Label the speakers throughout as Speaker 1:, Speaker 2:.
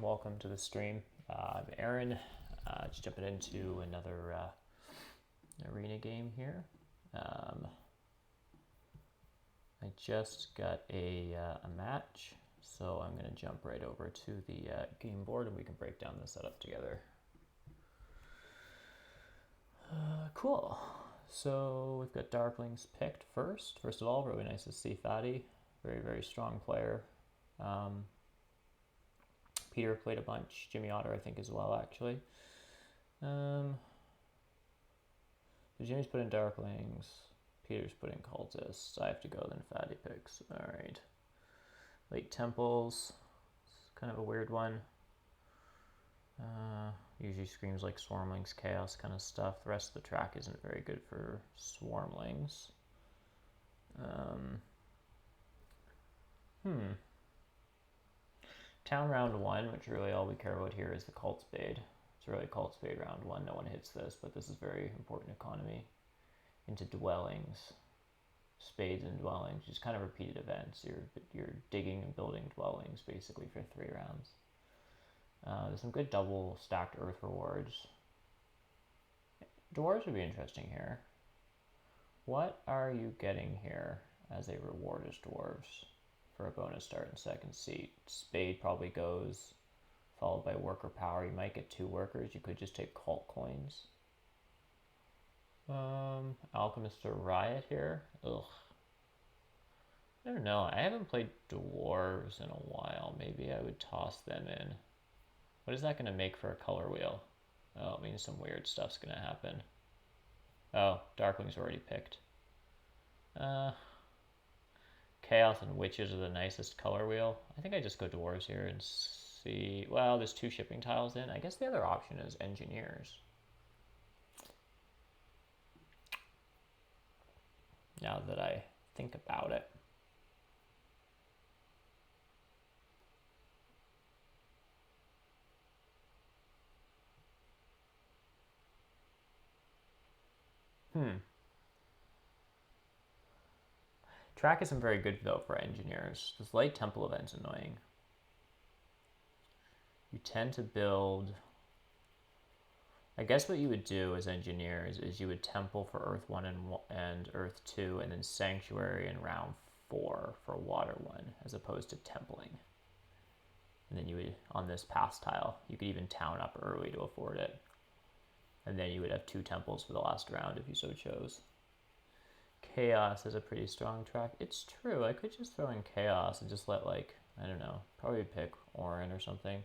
Speaker 1: welcome to the stream. I'm Aaron, just jumping into another arena game here. I just got a match, so I'm going to jump right over to the game board and we can break down the setup together. Cool. So we've got Darklings picked first. First of all, really nice to see Fatty. Very, very strong player. Peter played a bunch. Jimmy Otter, I think, as well, actually. So Jimmy's put in Darklings. Peter's put in Cultists. I have to go, then Fatty picks. All right. Late Temples. It's kind of a weird one. Usually screams like Swarmlings, Chaos kind of stuff. The rest of the track isn't very good for Swarmlings. Town round 1, which really all we care about here is the Cult Spade. It's really Cult Spade round 1. No one hits this, but this is very important economy. Into dwellings. Spades and dwellings, just kind of repeated events. You're digging and building dwellings basically for 3 rounds. There's some good double stacked earth rewards. Dwarves would be interesting here. What are you getting here as a reward as dwarves for a bonus start and second seat? Spade probably goes, followed by worker power. You might get 2 workers. You could just take cult coins. Alchemist or Riot here. Ugh. I don't know. I haven't played dwarves in a while. Maybe I would toss them in. What is that going to make for a color wheel? Oh, it means some weird stuff's going to happen. Oh, Darkling's already picked. Chaos and Witches are the nicest color wheel. I think I just go dwarves here and see. Well, there's 2 shipping tiles in. I guess the other option is engineers. Now that I think about it. Track isn't very good though for engineers. This light temple event's annoying. You tend to build. I guess what you would do as engineers is you would temple for Earth 1 and Earth 2, and then Sanctuary in round 4 for Water 1, as opposed to templing. And then you would, on this pass tile, you could even town up early to afford it. And then you would have 2 temples for the last round if you so chose. Chaos is a pretty strong track. It's true, I could just throw in Chaos and just let, like, I don't know, probably pick Orin or something.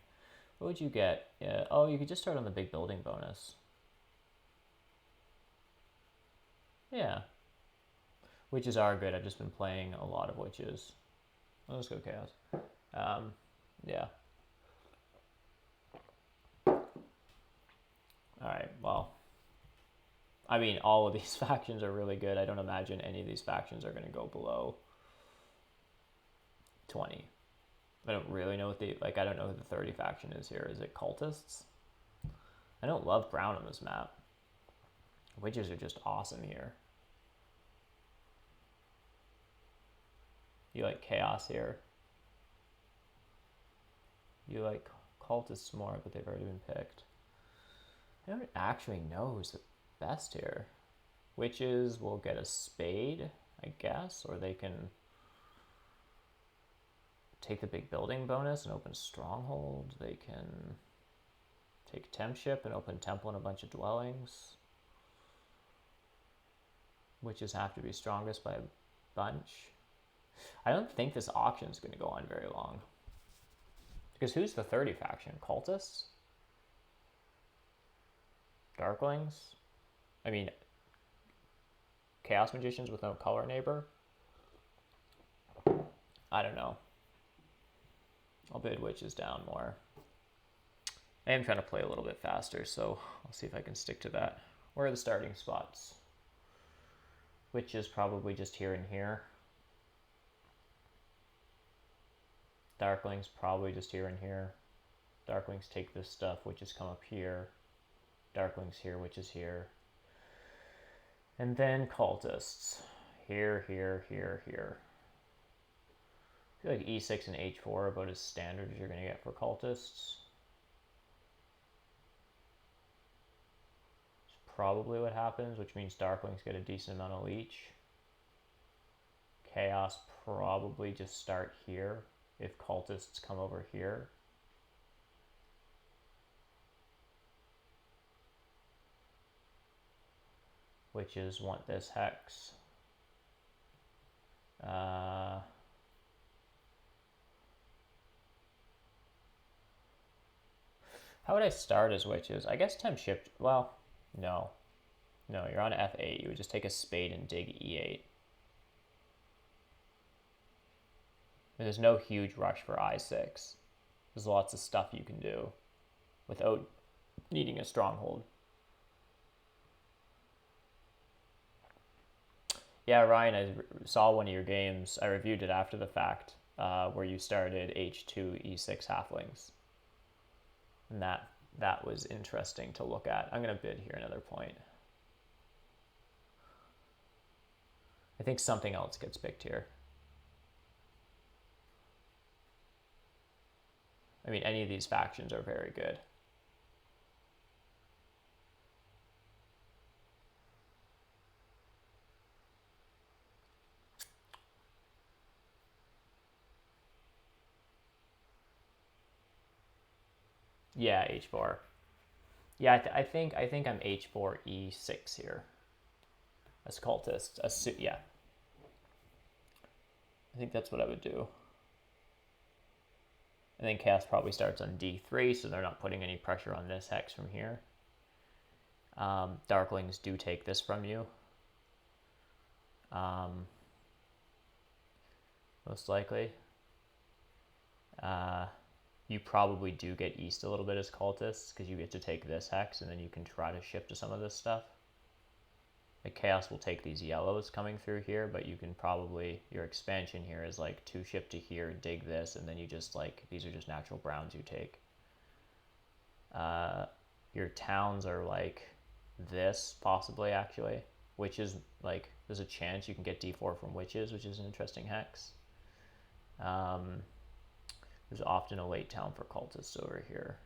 Speaker 1: What would you get? Oh, you could just start on the big building bonus. Yeah. Witches are good. I've just been playing a lot of witches. Let's go Chaos. Yeah. Alright, well. I mean, all of these factions are really good. I don't imagine any of these factions are going to go below 20. I don't really know what I don't know who the 30 faction is here. Is it Cultists? I don't love brown on this map. Witches are just awesome here. You like Chaos here. You like Cultists more, but they've already been picked. I don't actually know who's the best here. Witches will get a spade, I guess, or they can take the big building bonus and open stronghold. They can take tempship and open temple and a bunch of dwellings. Witches have to be strongest by a bunch. I don't think this auction is going to go on very long. Because who's the 30 faction? Cultists? Darklings? I mean, Chaos Magicians with no color neighbor? I don't know. I'll bid Witches down more. I am trying to play a little bit faster, so I'll see if I can stick to that. Where are the starting spots? Witches probably just here and here. Darklings probably just here and here. Darklings take this stuff, Witches come up here. Darklings here, Witches here. And then Cultists. Here, here, here, here. I feel like E6 and H4 are about as standard as you're going to get for Cultists. probably what happens, which means Darklings get a decent amount of leech. Chaos probably just start here if Cultists come over here. Witches want this hex. How would I start as witches? I guess temp shift. Well, no. No, you're on F8. You would just take a spade and dig E8. There's no huge rush for I6. There's lots of stuff you can do without needing a stronghold. Yeah, Ryan, I saw one of your games. I reviewed it after the fact, where you started H2 E6 halflings. And that was interesting to look at. I'm going to bid here another point. I think something else gets picked here. I mean, any of these factions are very good. Yeah, H4. Yeah, I think I'm H4 E6 here. As cultist, yeah. I think that's what I would do. And then Chaos probably starts on D3, so they're not putting any pressure on this hex from here. Darklings do take this from you. Most likely. You probably do get east a little bit as cultists, because you get to take this hex, and then you can try to shift to some of this stuff. Like Chaos will take these yellows coming through here, but you can probably, your expansion here is like 2 ship to here, dig this, and then you just like, these are just natural browns you take. Your towns are like this, possibly actually, which is like, there's a chance you can get D4 from witches, which is an interesting hex. There's often a late town for cultists over here.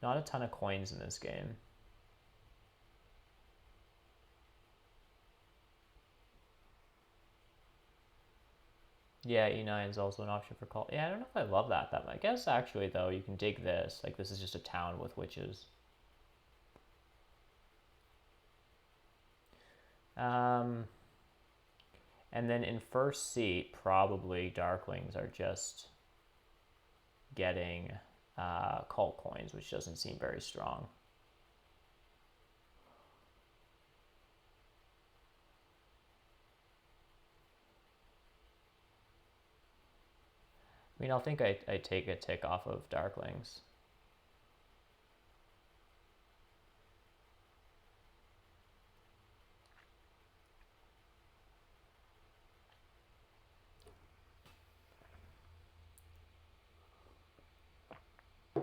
Speaker 1: Not a ton of coins in this game. Yeah, E9 is also an option for cult. Yeah, I don't know if I love that much. I guess actually though, you can dig this. Like this is just a town with witches. And then in first seat, probably Darklings are just getting cult coins, which doesn't seem very strong. I mean, I'll think I take a tick off of Darklings.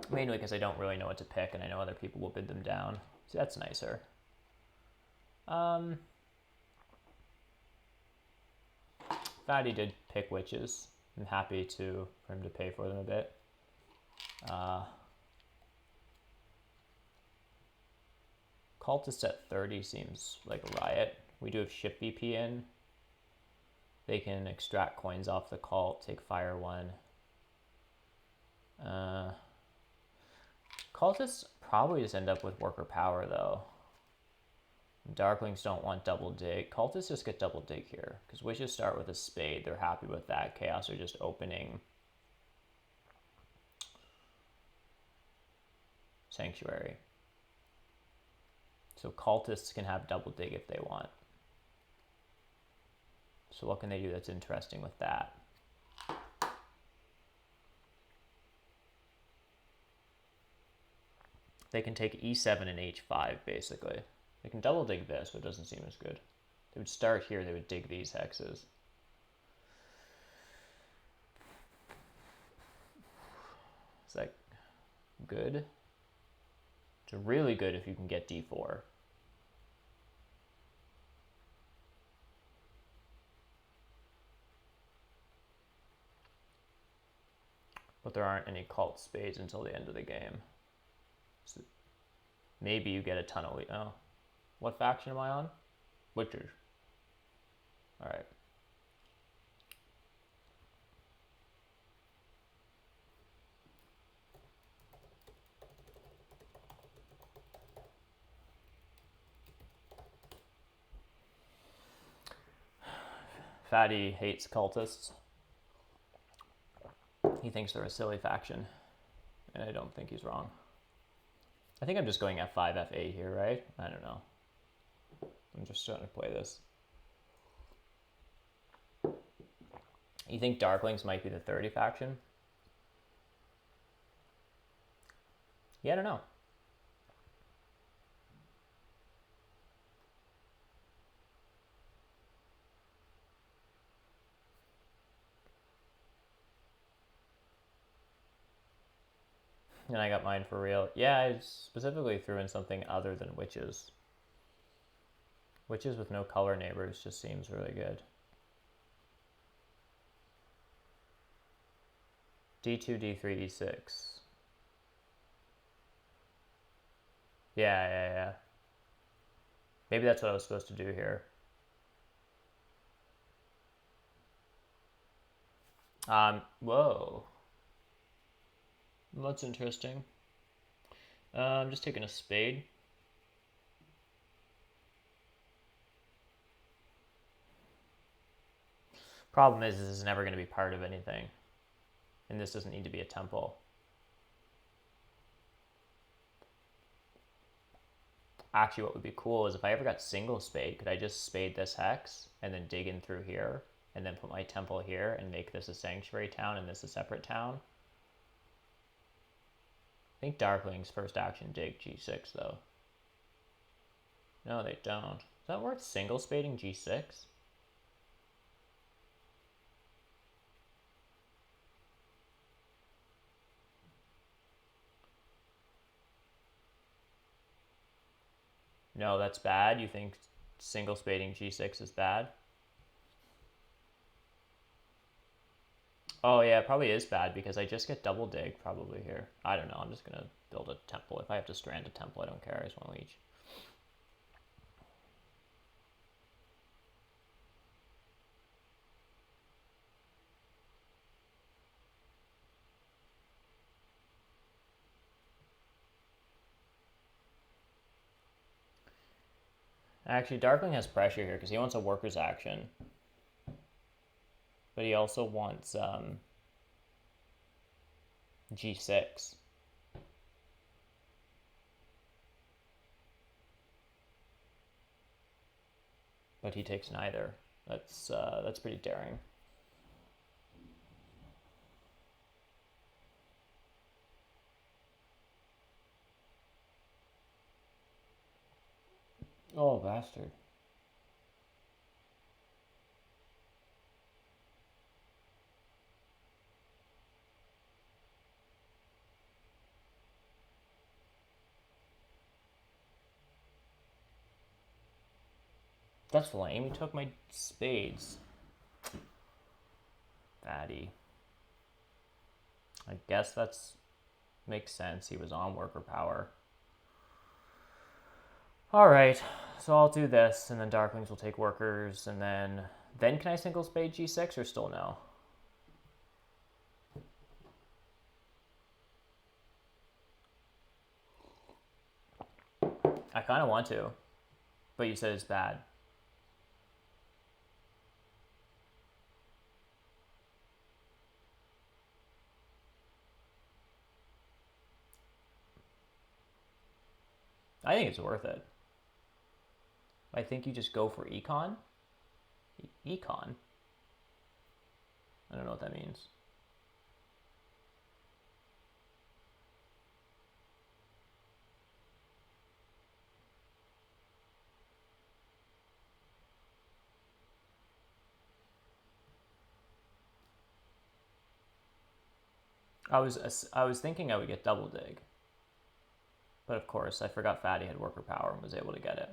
Speaker 1: Mainly because I don't really know what to pick, and I know other people will bid them down. So that's nicer. Fatty did pick witches. I'm happy for him to pay for them a bit. Cultist at 30 seems like a riot. We do have ship VP in. They can extract coins off the cult, take fire 1. Cultists probably just end up with worker power though. Darklings don't want double dig. Cultists just get double dig here because witches start with a spade. They're happy with that. Chaos are just opening sanctuary. So cultists can have double dig if they want. So what can they do that's interesting with that? They can take E7 and H5 basically. They can double dig this, but it doesn't seem as good. They would start here, they would dig these hexes. Is that good? It's really good if you can get D4. But there aren't any cult spades until the end of the game. So maybe you get a ton of... Oh. What faction am I on? Witchers. Alright. Fatty hates cultists. He thinks they're a silly faction. And I don't think he's wrong. I think I'm just going F5, F8 here, right? I don't know. I'm just trying to play this. You think Darklings might be the 30 faction? Yeah, I don't know. And I got mine for real. Yeah, I specifically threw in something other than witches. Witches with no color neighbors just seems really good. D2, D3, E6. Yeah. Maybe that's what I was supposed to do here. Whoa. That's interesting. I'm just taking a spade. Problem is this is never going to be part of anything. And this doesn't need to be a temple. Actually, what would be cool is if I ever got single spade, could I just spade this hex and then dig in through here and then put my temple here and make this a sanctuary town and this a separate town? I think Darkling's first action dig G6 though. No, they don't. Is that worth single spading G6? No, that's bad. You think single spading G6 is bad? Oh yeah, it probably is bad because I just get double dig probably here. I don't know. I'm just gonna build a temple. If I have to strand a temple, I don't care. I just want to leech. Actually, Darkling has pressure here because he wants a worker's action. But he also wants G6. But he takes neither. That's pretty daring. Oh, bastard. That's lame. He took my spades. Fatty. I guess that's makes sense. He was on worker power. Alright, so I'll do this, and then Darklings will take workers, and then can I single spade G6 or still no? I kind of want to, but you said it's bad. I think it's worth it. I think you just go for econ. Econ? I don't know what that means. I was thinking I would get double dig. But of course, I forgot Fatty had worker power and was able to get it.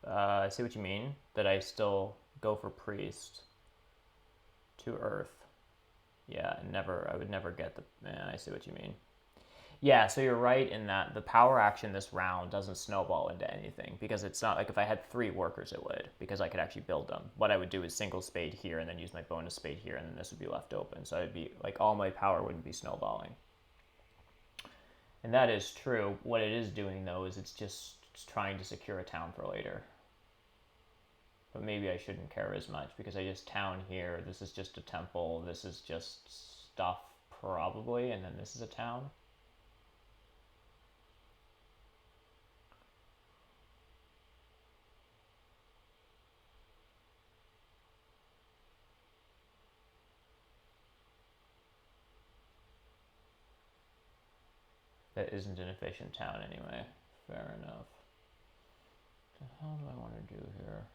Speaker 1: I see what you mean, that I still go for priest to earth. Yeah, I would never get the, I see what you mean. Yeah, so you're right in that the power action this round doesn't snowball into anything, because it's not like if I had 3 workers it would, because I could actually build them. What I would do is single spade here and then use my bonus spade here, and then this would be left open. So I'd be like, all my power wouldn't be snowballing. And that is true. What it is doing though is it's just trying to secure a town for later. But maybe I shouldn't care as much, because I just town here. This is just a temple. This is just stuff probably, and then this is a town. That isn't an efficient town anyway. Fair enough. What the hell do I want to do here?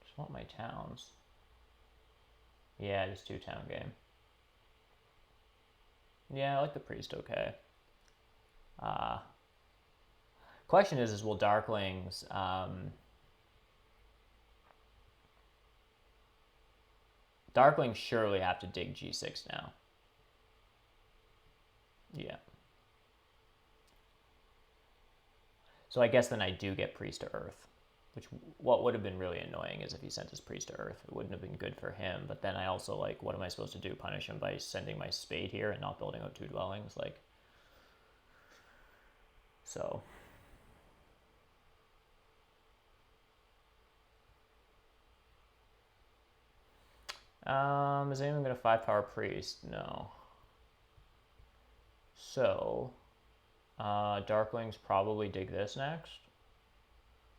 Speaker 1: Just want my towns. Yeah, just 2-town game. Yeah, I like the priest okay. Question is will Darklings Darklings surely have to dig G6 now. Yeah. So I guess then I do get priest to earth, which what would have been really annoying is if he sent his priest to earth. It wouldn't have been good for him, but then I also, like, what am I supposed to do? Punish him by sending my spade here and not building out 2 dwellings? Like, so. Is anyone going to 5-power priest? No. So, Darklings probably dig this next.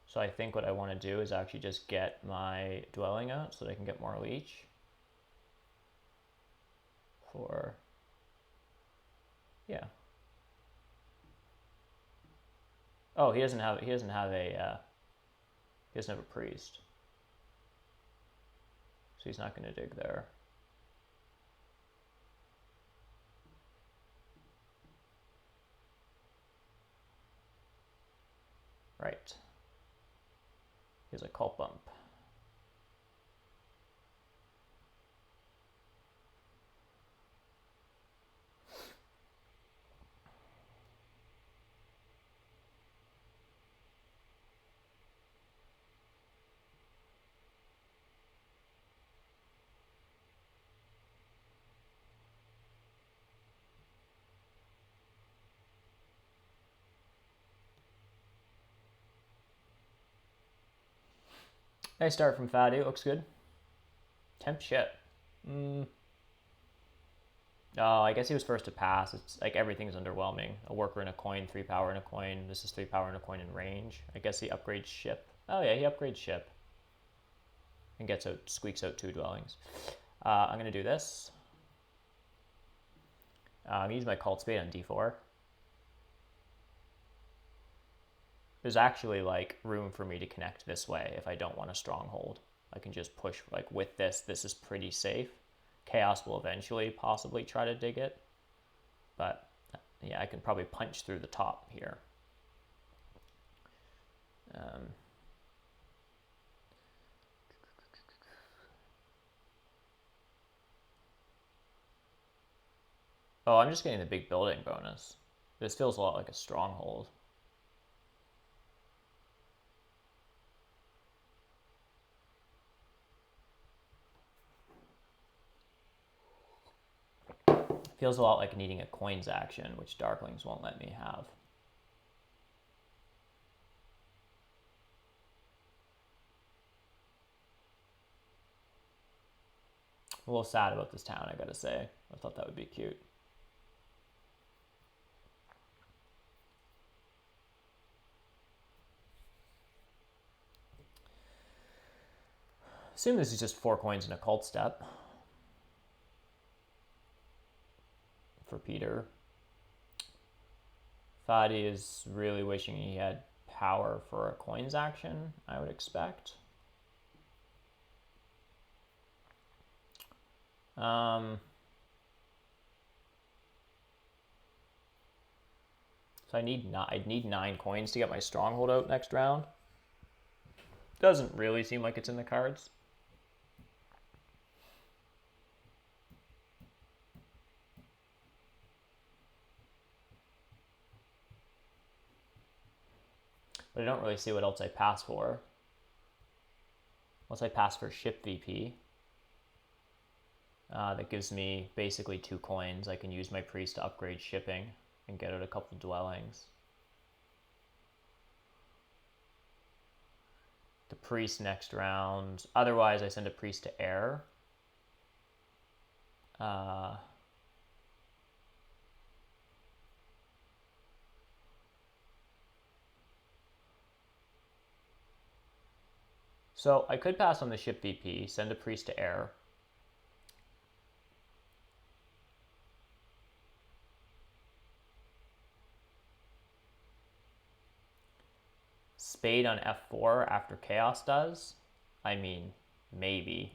Speaker 1: So I think what I want to do is actually just get my dwelling out so that I can get more leech. Yeah. Oh, he doesn't have a priest. So he's not going to dig there. Right. Here's a cult bump. Nice start from Fatty. Looks good. Temp shit. Oh, I guess he was first to pass. It's like everything's underwhelming. A worker and a coin, 3 power and a coin. This is 3 power and a coin in range. I guess he upgrades ship. Oh yeah, he upgrades ship. And squeaks out 2 dwellings. I'm gonna do this. Use my cult spade on D4. There's actually like room for me to connect this way if I don't want a stronghold. I can just push like with this. This is pretty safe. Chaos will eventually possibly try to dig it, but yeah, I can probably punch through the top here. Oh, I'm just getting the big building bonus. This feels a lot like a stronghold. Feels a lot like needing a coins action, which Darklings won't let me have. A little sad about this town, I gotta say. I thought that would be cute. Assume this is just 4 coins and a cult step for Peter. Fadi is really wishing he had power for a coins action, I would expect. So I'd need 9 coins to get my stronghold out next round. Doesn't really seem like it's in the cards. But I don't really see what else I pass for. Unless I pass for ship VP. That gives me basically 2 coins. I can use my priest to upgrade shipping and get out a couple dwellings. The priest next round. Otherwise, I send a priest to air. So I could pass on the ship VP, send a priest to air. Spade on F4 after chaos does. I mean, maybe.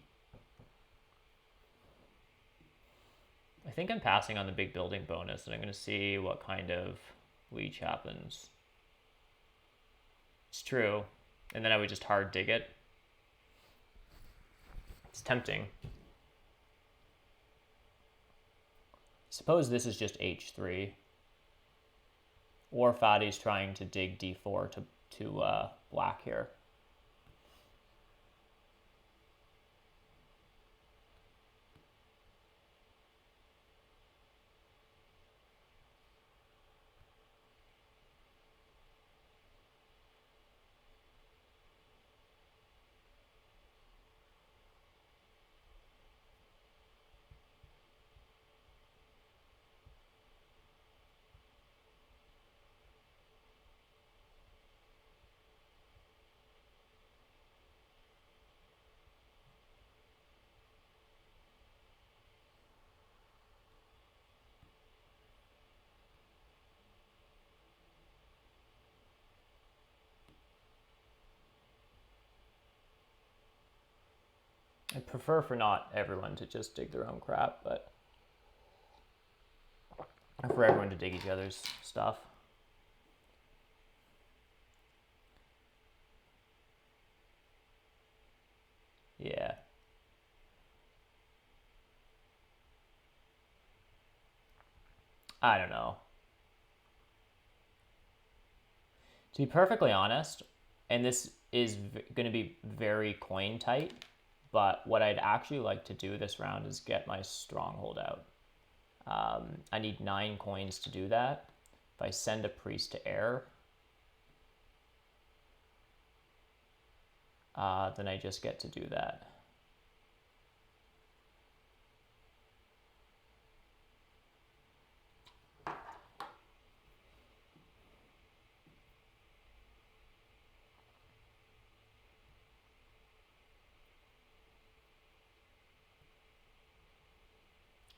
Speaker 1: I think I'm passing on the big building bonus, and I'm going to see what kind of leech happens. It's true. And then I would just hard dig it. It's tempting. Suppose this is just H3. Or Fadi's trying to dig D4 to black here. I prefer for not everyone to just dig their own crap, but for everyone to dig each other's stuff. Yeah. I don't know. To be perfectly honest, and this is going to be very coin tight, but what I'd actually like to do this round is get my stronghold out. I need 9 coins to do that. If I send a priest to air, then I just get to do that.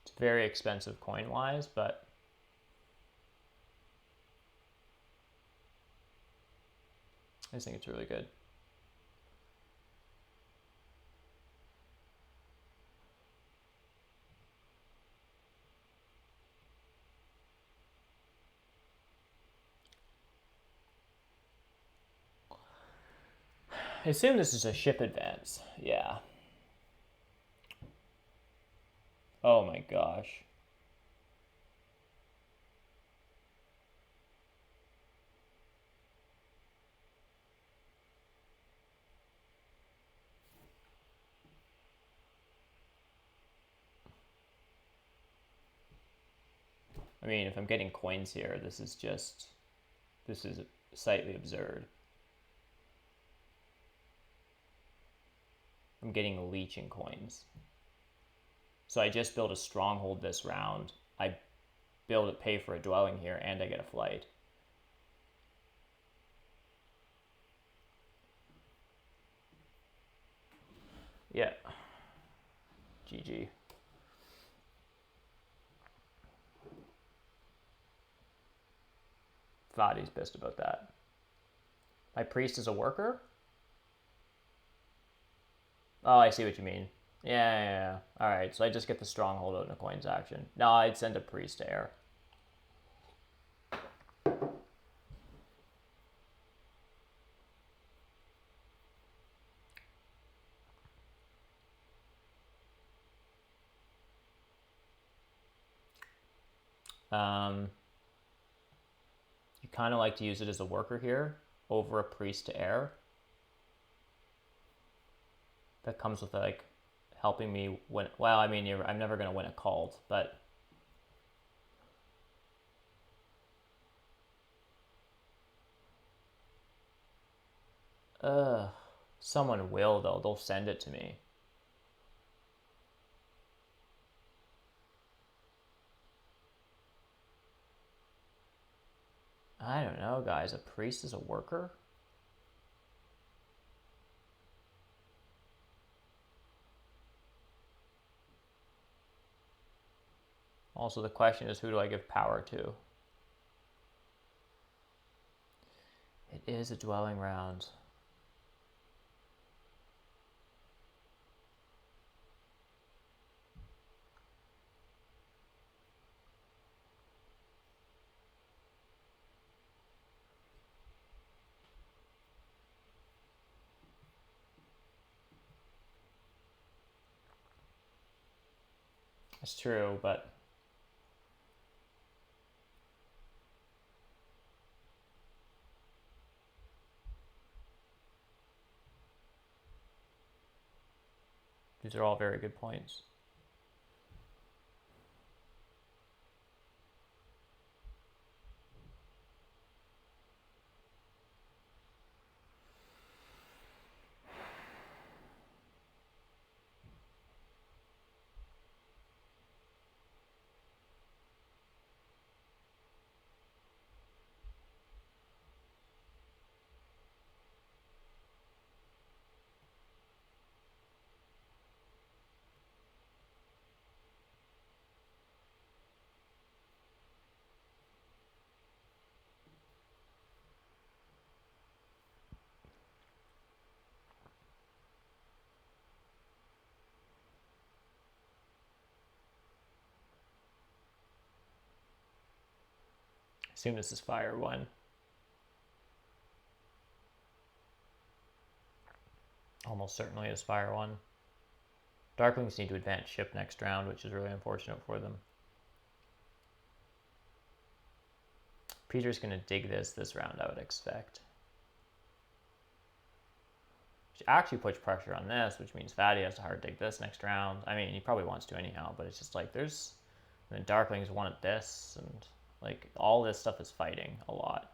Speaker 1: It's very expensive coin-wise, but I just think it's really good. I assume this is a ship advance. Yeah. Oh my gosh. I mean, if I'm getting coins here, this is slightly absurd. I'm getting leeching coins. So I just build a stronghold this round. I pay for a dwelling here, and I get a flight. Yeah. GG. Fadi's pissed about that. My priest is a worker? Oh, I see what you mean. Yeah. Alright, so I just get the stronghold out in a coins action. No, I'd send a priest to air. You kind of like to use it as a worker here over a priest to air. That comes with like helping me win. Well, I mean, I'm never going to win a cult, but someone will though. They'll send it to me. I don't know, guys. A priest is a worker? Also, the question is, who do I give power to? It is a dwelling round. It's true, but these are all very good points. I assume this is fire 1. Almost certainly is fire 1. Darklings need to advance ship next round, which is really unfortunate for them. Peter's going to dig this round, I would expect. Which actually puts pressure on this, which means Fatty has to hard dig this next round. I mean, he probably wants to anyhow, but it's just like there's... And then Darklings wanted this, and like all this stuff is fighting a lot.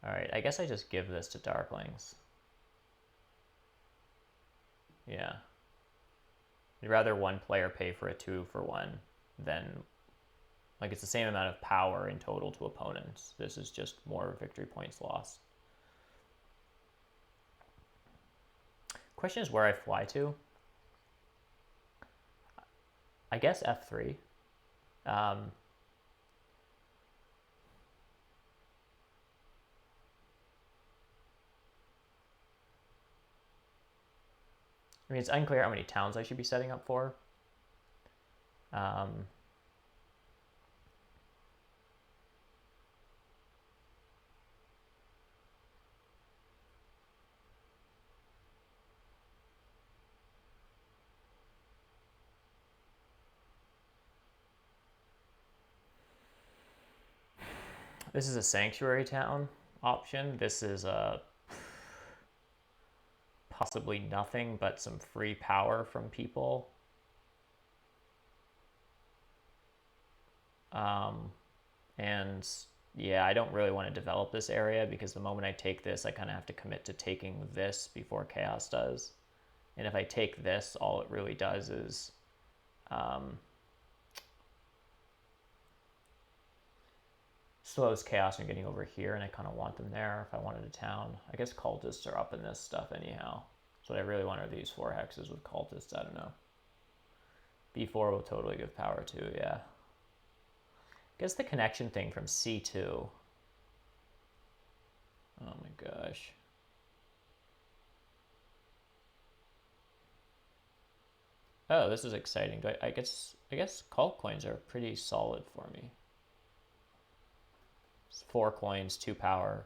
Speaker 1: Alright, I guess I just give this to Darklings. Yeah. I'd rather one player pay for a 2 for 1 than... Like, it's the same amount of power in total to opponents. This is just more victory points lost. Question is where I fly to. I guess F3. I mean, it's unclear how many towns I should be setting up for. This is a sanctuary town option. This is a possibly nothing but some free power from people. And yeah, I don't really want to develop this area because the moment I take this, I kind of have to commit to taking this before Chaos does. And if I take this, all it really does is slows Chaos from getting over here, and I kind of want them there if I wanted a town. I guess cultists are up in this stuff anyhow. So what I really want are these 4 hexes with cultists. I don't know. B4 will totally give power to, yeah. I guess the connection thing from C2. Oh my gosh. Oh, this is exciting. I guess cult coins are pretty solid for me. It's 4 coins, 2 power.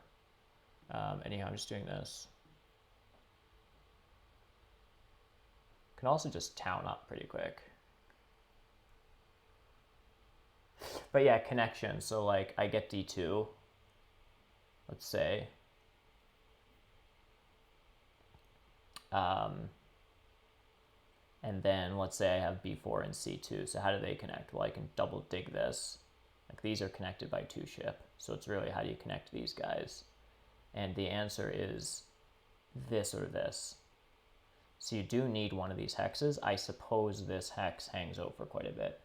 Speaker 1: Anyhow, I'm just doing this. Can also just town up pretty quick. But yeah, connection. So like I get D2, let's say. And then let's say I have B4 and C2. So how do they connect? Well, I can double dig this. Like these are connected by 2 ship. So it's really how do you connect these guys? And the answer is this or this. So you do need one of these hexes. I suppose this hex hangs over quite a bit.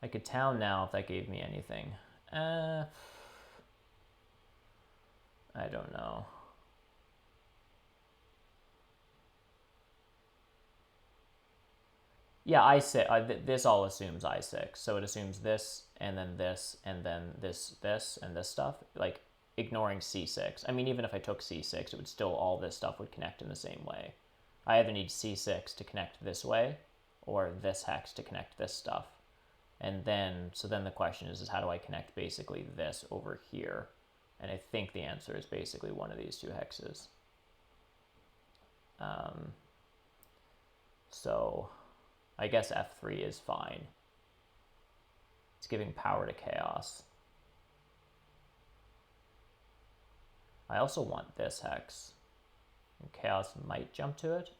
Speaker 1: I could town now if that gave me anything. I don't know. Yeah, I6. This all assumes I6. So it assumes this, and then this, and then this, and this stuff. Like, ignoring C6. I mean, even if I took C6, it would still, all this stuff would connect in the same way. I either need C6 to connect this way, or this hex to connect this stuff. And then, so then the question is how do I connect basically this over here? And I think the answer is basically one of these 2 hexes. So I guess F3 is fine. It's giving power to chaos. I also want this hex. And chaos might jump to it.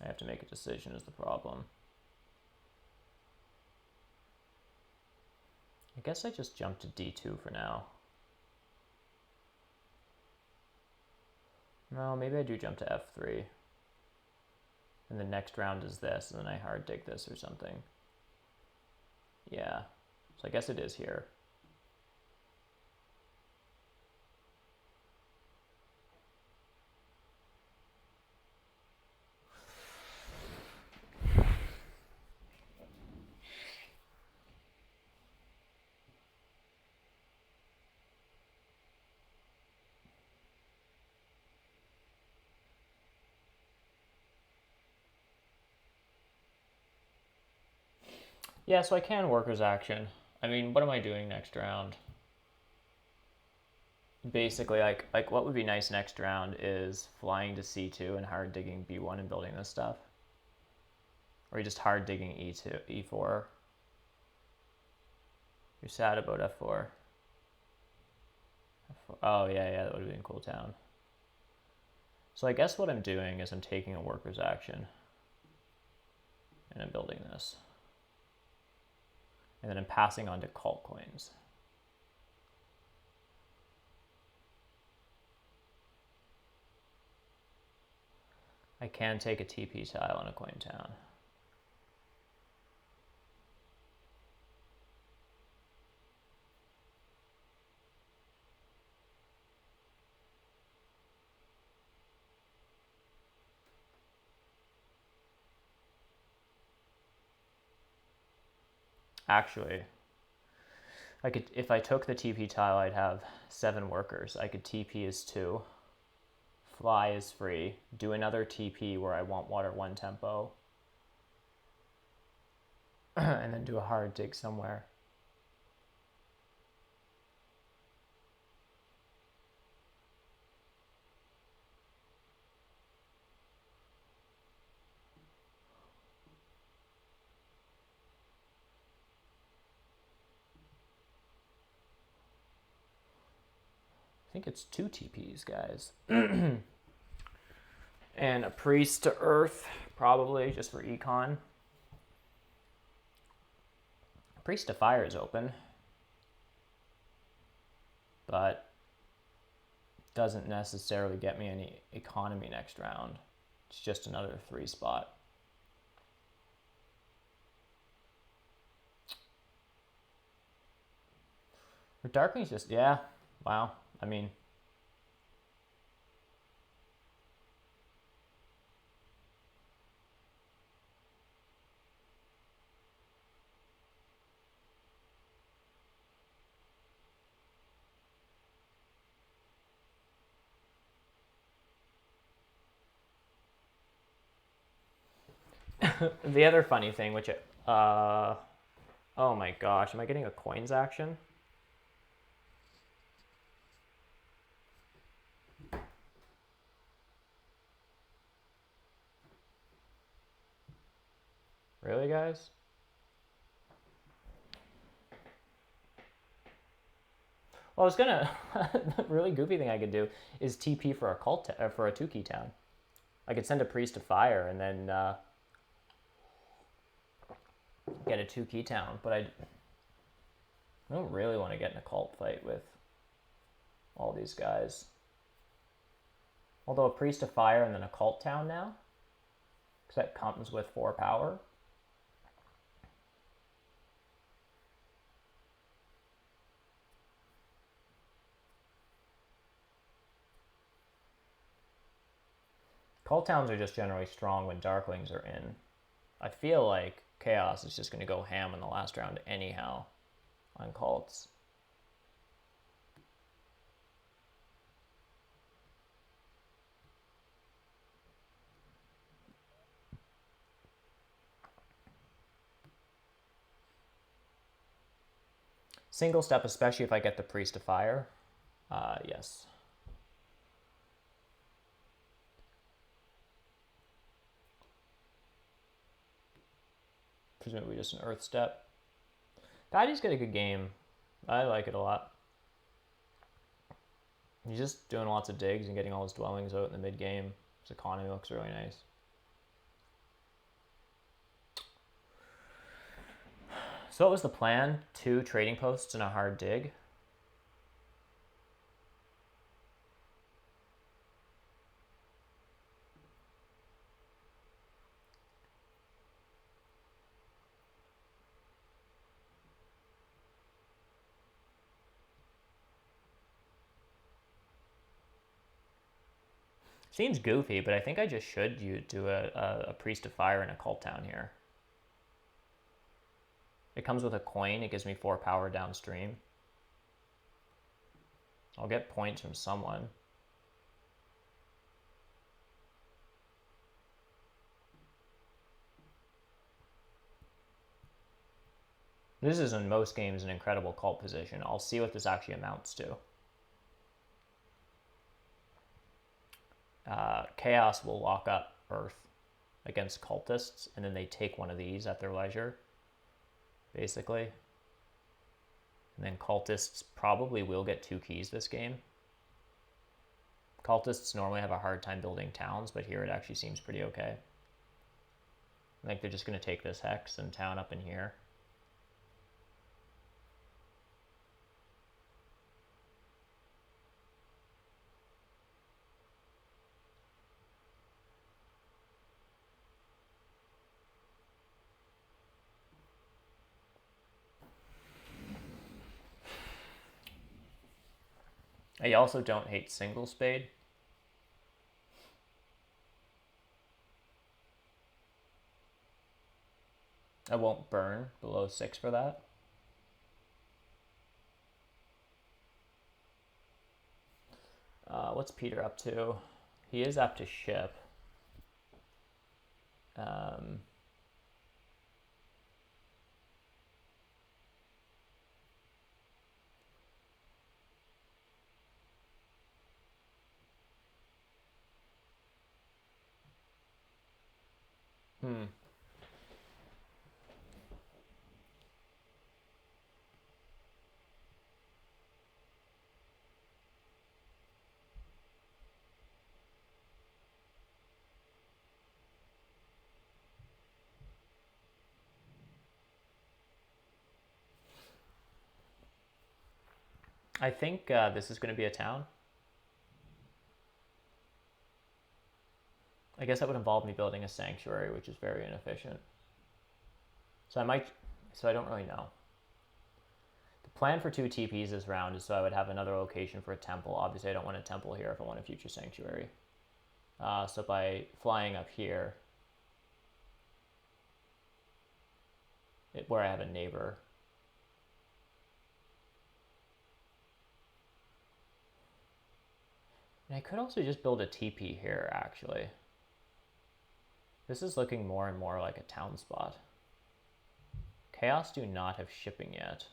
Speaker 1: I have to make a decision is the problem. I guess I just jump to D2 for now. No, maybe I do jump to F3. And the next round is this, and then I hard dig this or something. Yeah, so I guess it is here. Yeah, so I can workers action. I mean, what am I doing next round? Basically, like what would be nice next round is flying to C2 and hard digging B1 and building this stuff. Or just hard digging E2, E4. You're sad about F4. F4. Oh, yeah, that would have been cool town. So I guess what I'm doing is I'm taking a worker's action. And I'm building this. And then I'm passing on to cult coins. I can take a TP tile on a coin town. Actually, I could, if I took the TP tile, I'd have 7 workers. I could TP as 2. Fly is free. Do another TP where I want water 1 tempo. And then do a hard dig somewhere. I think it's 2 TPs, guys. And a priest to earth, probably, just for econ. Priest to fire is open. But doesn't necessarily get me any economy next round. It's just another 3 spot. Or Darkling's just, yeah, wow. I mean, the other funny thing, which, oh my gosh, am I getting a coins action? Really, guys? Well, I was gonna. The really goofy thing I could do is TP for a for a 2-key town. I could send a priest to fire and then get a 2-key town, but I don't really want to get in a cult fight with all these guys. Although a priest to fire and then a cult town now, because that comes with 4 power. Cult towns are just generally strong when Darklings are in. I feel like Chaos is just going to go ham in the last round anyhow on cults. Single step, especially if I get the priest to fire. Yes. Presumably just an earth step. Patty's got a good game. I like it a lot. He's just doing lots of digs and getting all his dwellings out in the mid game. His economy looks really nice. So what was the plan? 2 trading posts and a hard dig? Seems goofy, but I think I just should do a priest of fire in a cult town here. It comes with a coin. It gives me 4 power downstream. I'll get points from someone. This is in most games an incredible cult position. I'll see what this actually amounts to. Chaos will lock up Earth against cultists, and then they take one of these at their leisure, basically. And then cultists probably will get 2 keys this game. Cultists normally have a hard time building towns, but here it actually seems pretty okay. Like they're just going to take this hex and town up in here. I also don't hate single spade. I won't burn below 6 for that. What's Peter up to? He is up to ship. I think this is going to be a town. I guess that would involve me building a sanctuary, which is very inefficient. So I don't really know. The plan for 2 TPs this round is so I would have another location for a temple. Obviously I don't want a temple here if I want a future sanctuary. So by flying up here, where I have a neighbor, and I could also just build a TP here, actually. This is looking more and more like a town spot. Chaos do not have shipping yet.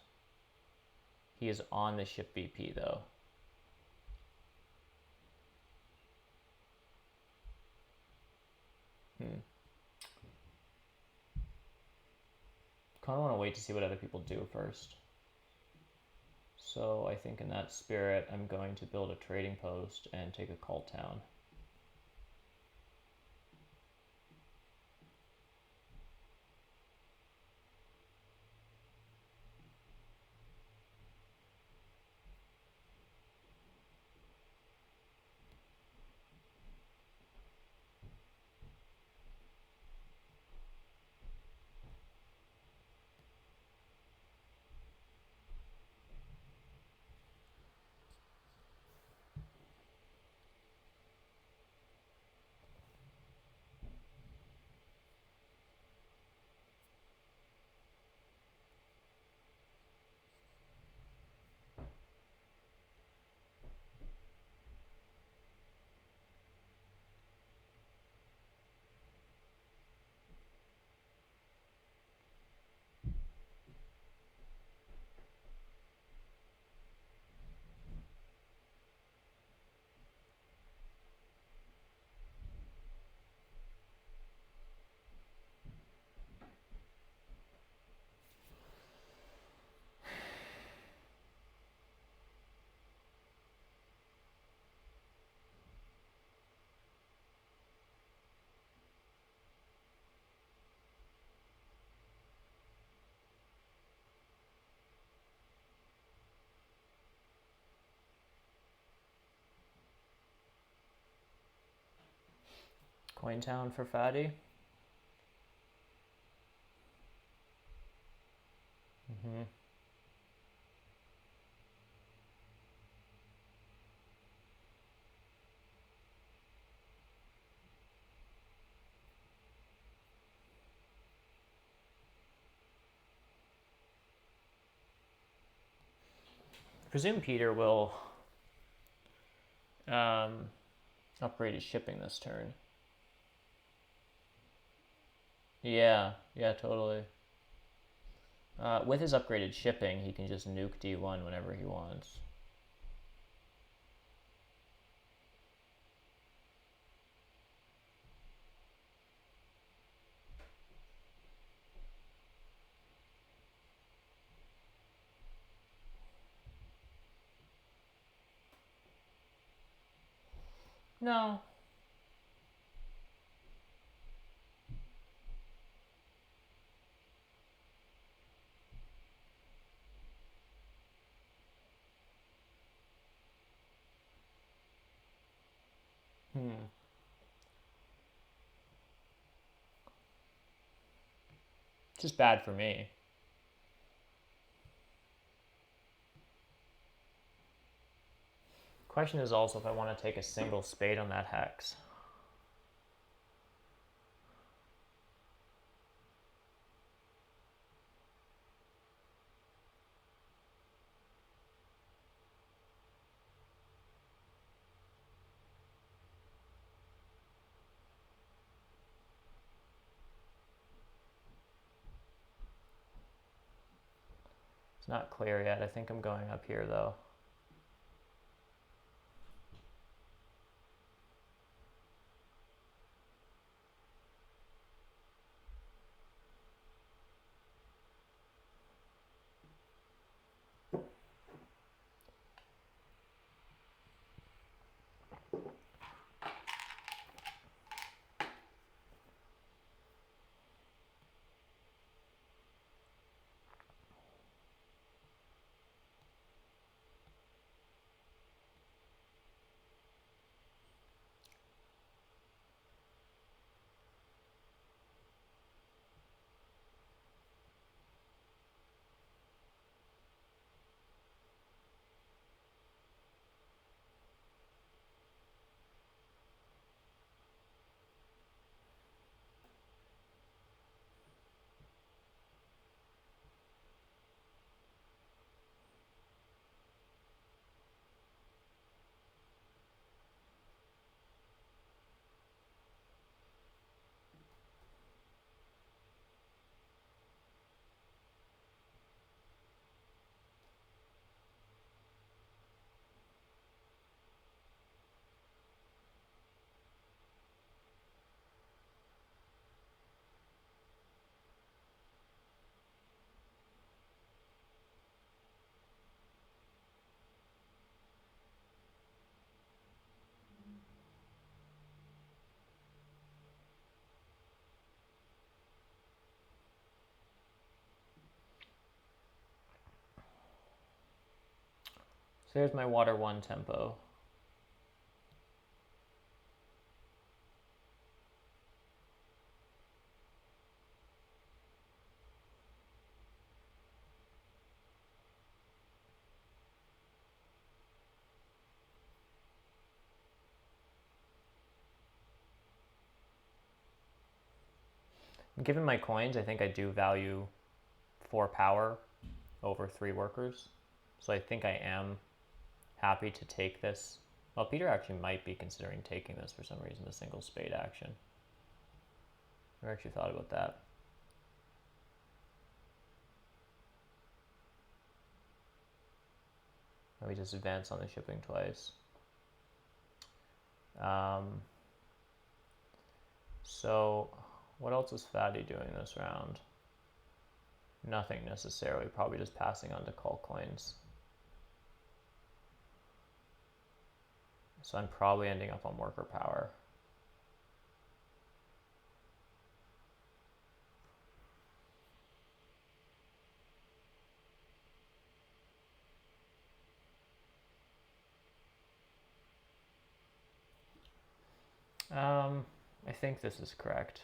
Speaker 1: He is on the ship VP, though. kind of want to wait to see what other people do first. So I think in that spirit, I'm going to build a trading post and take a cult town. Coin town for Fatty. Mm-hmm. I presume Peter will upgrade his shipping this turn. Yeah, totally. With his upgraded shipping, he can just nuke D1 whenever he wants. No. Just bad for me. Question is also if I want to take a single spade on that hex. It's not clear yet. I think I'm going up here though. So here's my water 1 tempo. Given my coins, I think I do value 4 power over 3 workers. So I think I am happy to take this. Well, Peter actually might be considering taking this for some reason, the single spade action. I actually thought about that. And we just advance on the shipping twice. So what else is Fatty doing this round? Nothing necessarily, probably just passing on to call coins. So I'm probably ending up on worker power. I think this is correct.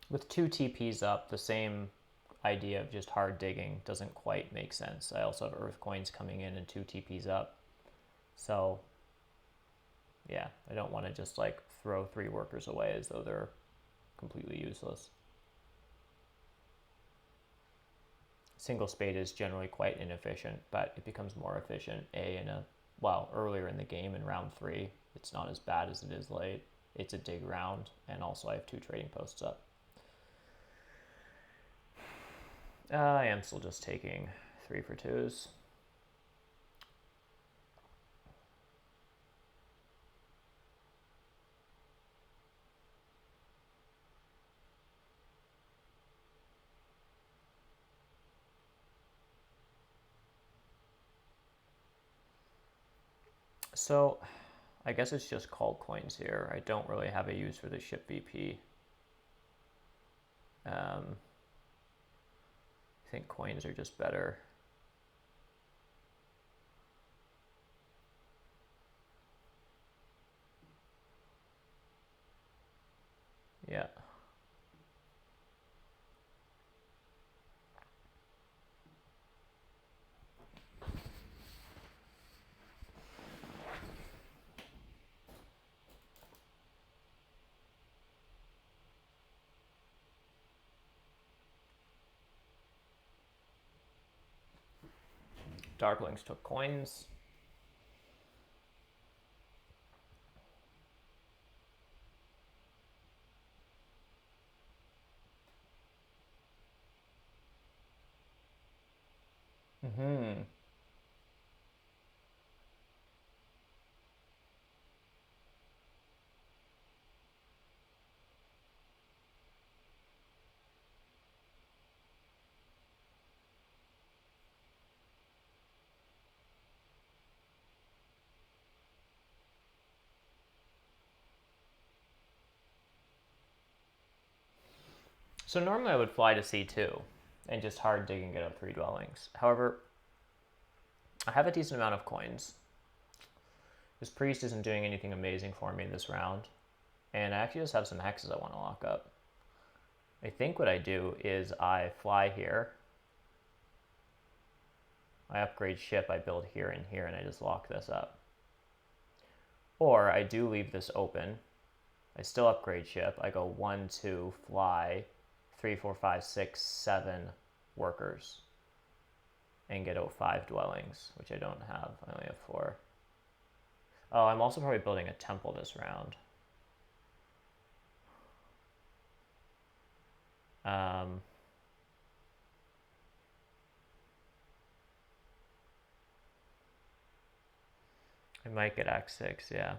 Speaker 1: With 2 TPs up, the same idea of just hard digging doesn't quite make sense. I also have earth coins coming in and 2 TPs up. So yeah, I don't want to just like throw 3 workers away as though they're completely useless. Single spade is generally quite inefficient, but it becomes more efficient earlier in the game in round 3. It's not as bad as it is late. It's a dig round, and also I have 2 trading posts up. I am still just taking 3 for 2s. So I guess it's just called coins here. I don't really have a use for the ship VP. I think coins are just better. Yeah. Darklings took coins. So normally I would fly to C2 and just hard dig and get up 3 dwellings. However, I have a decent amount of coins. This priest isn't doing anything amazing for me this round. And I actually just have some hexes I want to lock up. I think what I do is I fly here. I upgrade ship, I build here and here, and I just lock this up. Or I do leave this open. I still upgrade ship. I go 1, 2, fly, 3, 4, 5, 6, 7 workers. And get out 5 dwellings, which I don't have. I only have 4. Oh, I'm also probably building a temple this round. I might get Act 6, yeah.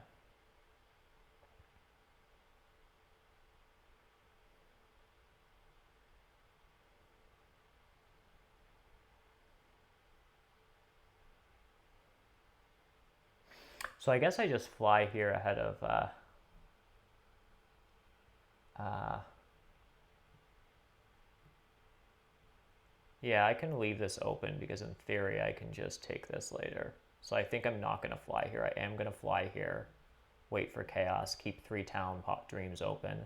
Speaker 1: So I guess I just fly here ahead of yeah, I can leave this open because in theory I can just take this later. So I think I'm not going to fly here. I am going to fly here, wait for chaos, keep 3 town pop dreams open.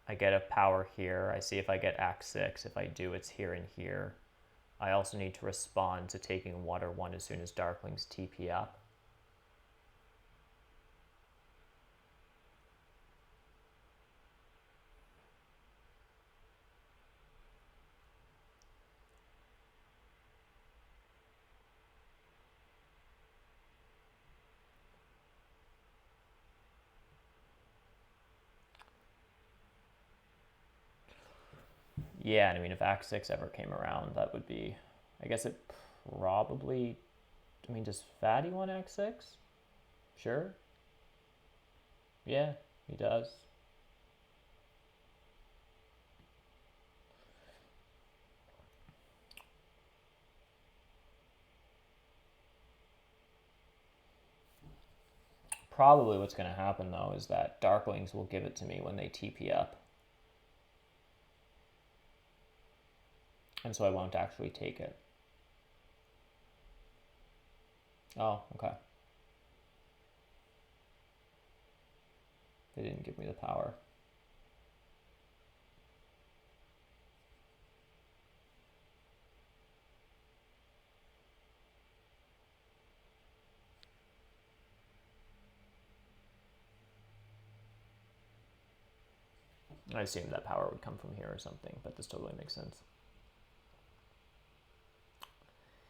Speaker 1: I get a power here. I see if I get Act 6. If I do, it's here and here. I also need to respond to taking Water 1 as soon as Darklings TP up. Yeah, and I mean, if Act 6 ever came around, that would be... I guess it probably... I mean, does Fatty want Act 6? Sure. Yeah, he does. Probably what's going to happen, though, is that Darklings will give it to me when they TP up. And so I won't actually take it. Oh, okay. They didn't give me the power. I assumed that power would come from here or something, but this totally makes sense.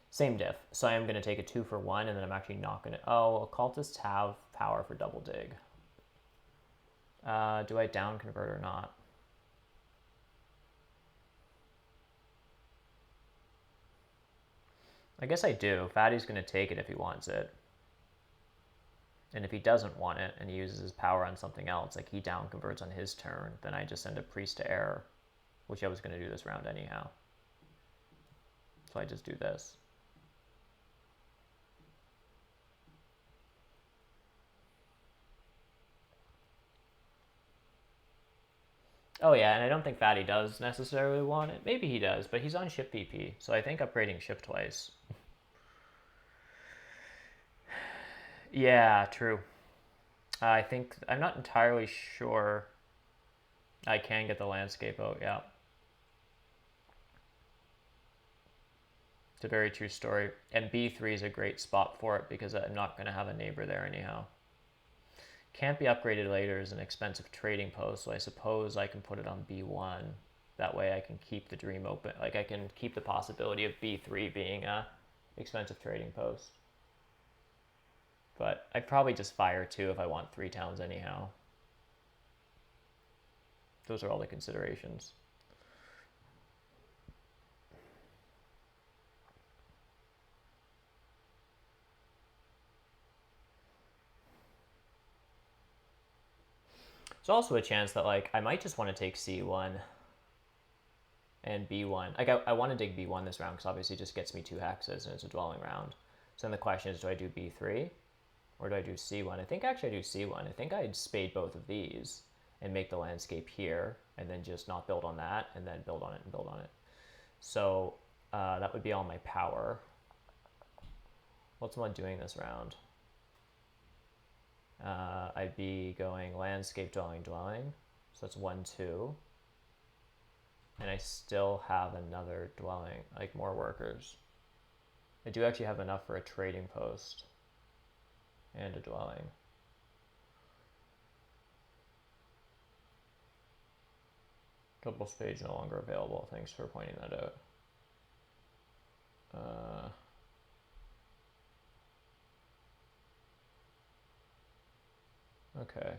Speaker 1: Same diff. So I am going to take a 2 for 1, and then I'm actually not going to... Oh, occultists have power for double dig. Do I down convert or not? I guess I do. Fatty's going to take it if he wants it. And if he doesn't want it and he uses his power on something else, like he down converts on his turn, then I just send a priest to error, which I was going to do this round anyhow. So I just do this. Oh yeah, and I don't think Fatty does necessarily want it. Maybe he does, but he's on ship PP, so I think upgrading ship twice. Yeah, true. I think, I'm not entirely sure I can get the landscape out, yeah. It's a very true story. And B3 is a great spot for it because I'm not going to have a neighbor there anyhow. Can't be upgraded later is an expensive trading post, so I suppose I can put it on B1. That way I can keep the dream open. Like I can keep the possibility of B3 being a expensive trading post. But I'd probably just fire 2 if I want 3 towns anyhow. Those are all the considerations. There's also a chance that like I might just want to take C1 and B1. Like I want to dig B1 this round because obviously it just gets me 2 hexes and it's a dwelling round. So then the question is, do I do B3 or do I do C1? I think actually I do C1. I think I'd spade both of these and make the landscape here and then just not build on that and then build on it and build on it. So that would be all my power. What's one doing this round? I'd be going landscape, dwelling, dwelling. So that's 1, 2. And I still have another dwelling, like more workers. I do actually have enough for a trading post and a dwelling. Double spades no longer available. Thanks for pointing that out. Okay.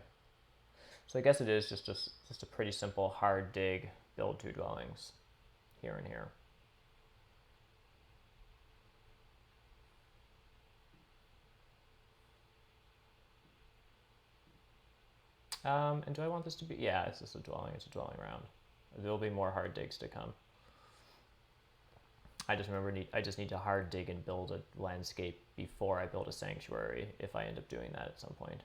Speaker 1: So I guess it is just a pretty simple hard dig, build 2 dwellings here and here. And do I want this to be... Yeah, it's just a dwelling. It's a dwelling round. There'll be more hard digs to come. I just remember I just need to hard dig and build a landscape before I build a sanctuary if I end up doing that at some point.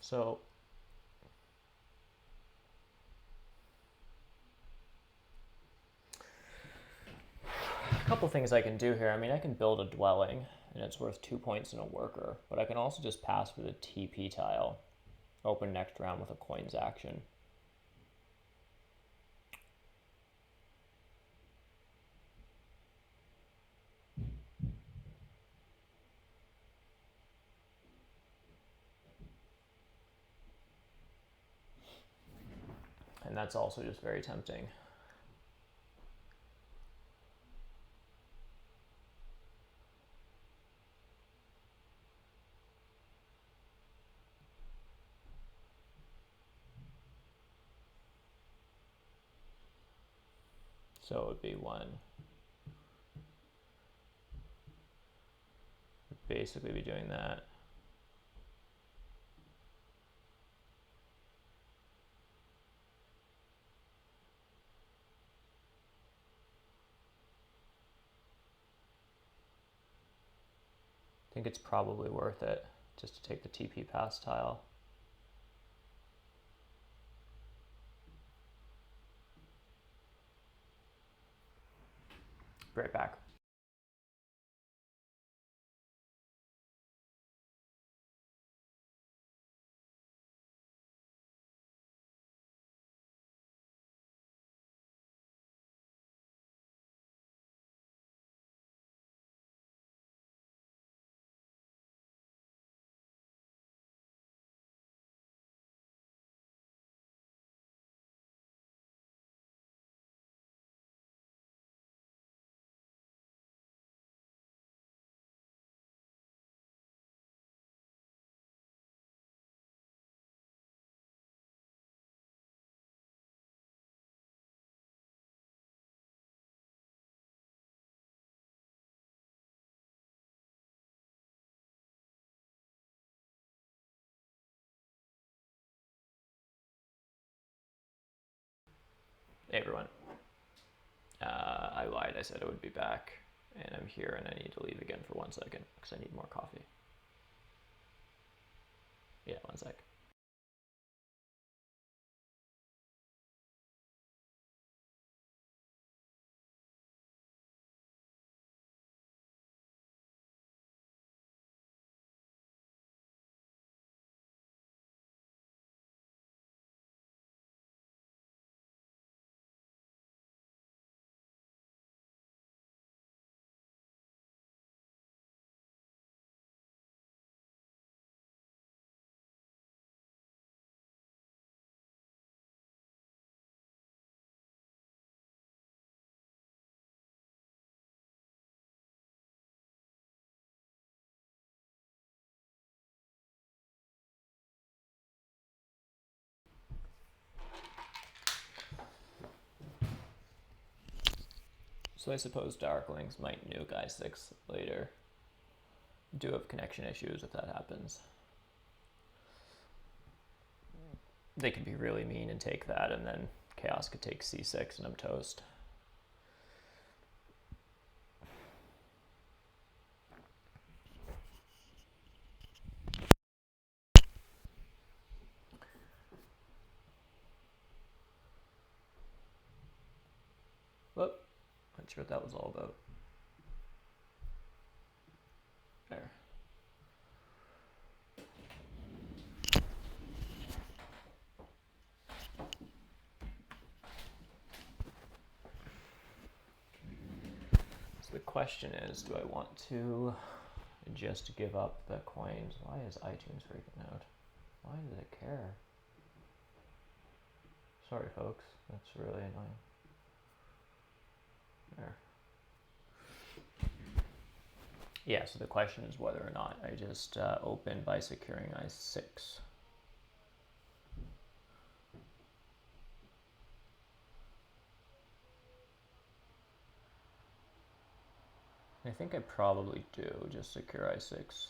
Speaker 1: So a couple things I can do here. I mean, I can build a dwelling, and it's worth 2 points in a worker, but I can also just pass for the TP tile. Open next round with a coins action. And that's also just very tempting. So it would be one. Basically be doing that. I think it's probably worth it just to take the TP pass tile. Be right back. Hey everyone. I lied, I said I would be back, and I'm here and I need to leave again for 1 second because I need more coffee. Yeah, 1 sec. So I suppose Darklings might nuke I6 later. Do have connection issues if that happens. They could be really mean and take that, and then Chaos could take C6 and I'm toast. Whoop, not sure what that was all about. There. So the question is, do I want to just give up the coins? Why is iTunes freaking out? Why does it care? Sorry folks, that's really annoying. There. Yeah, so the question is whether or not I just open by securing I6. I think I probably do just secure I6.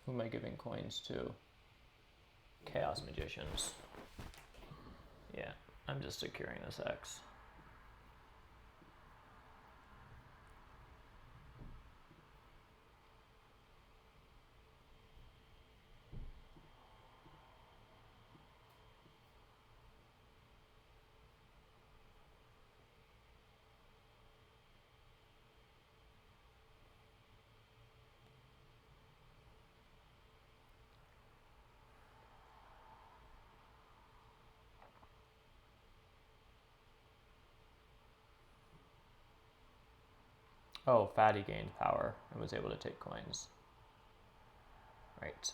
Speaker 1: Who am I giving coins to? Chaos Magicians. Yeah, I'm just securing this X. Oh, Fatty gained power and was able to take coins. Right.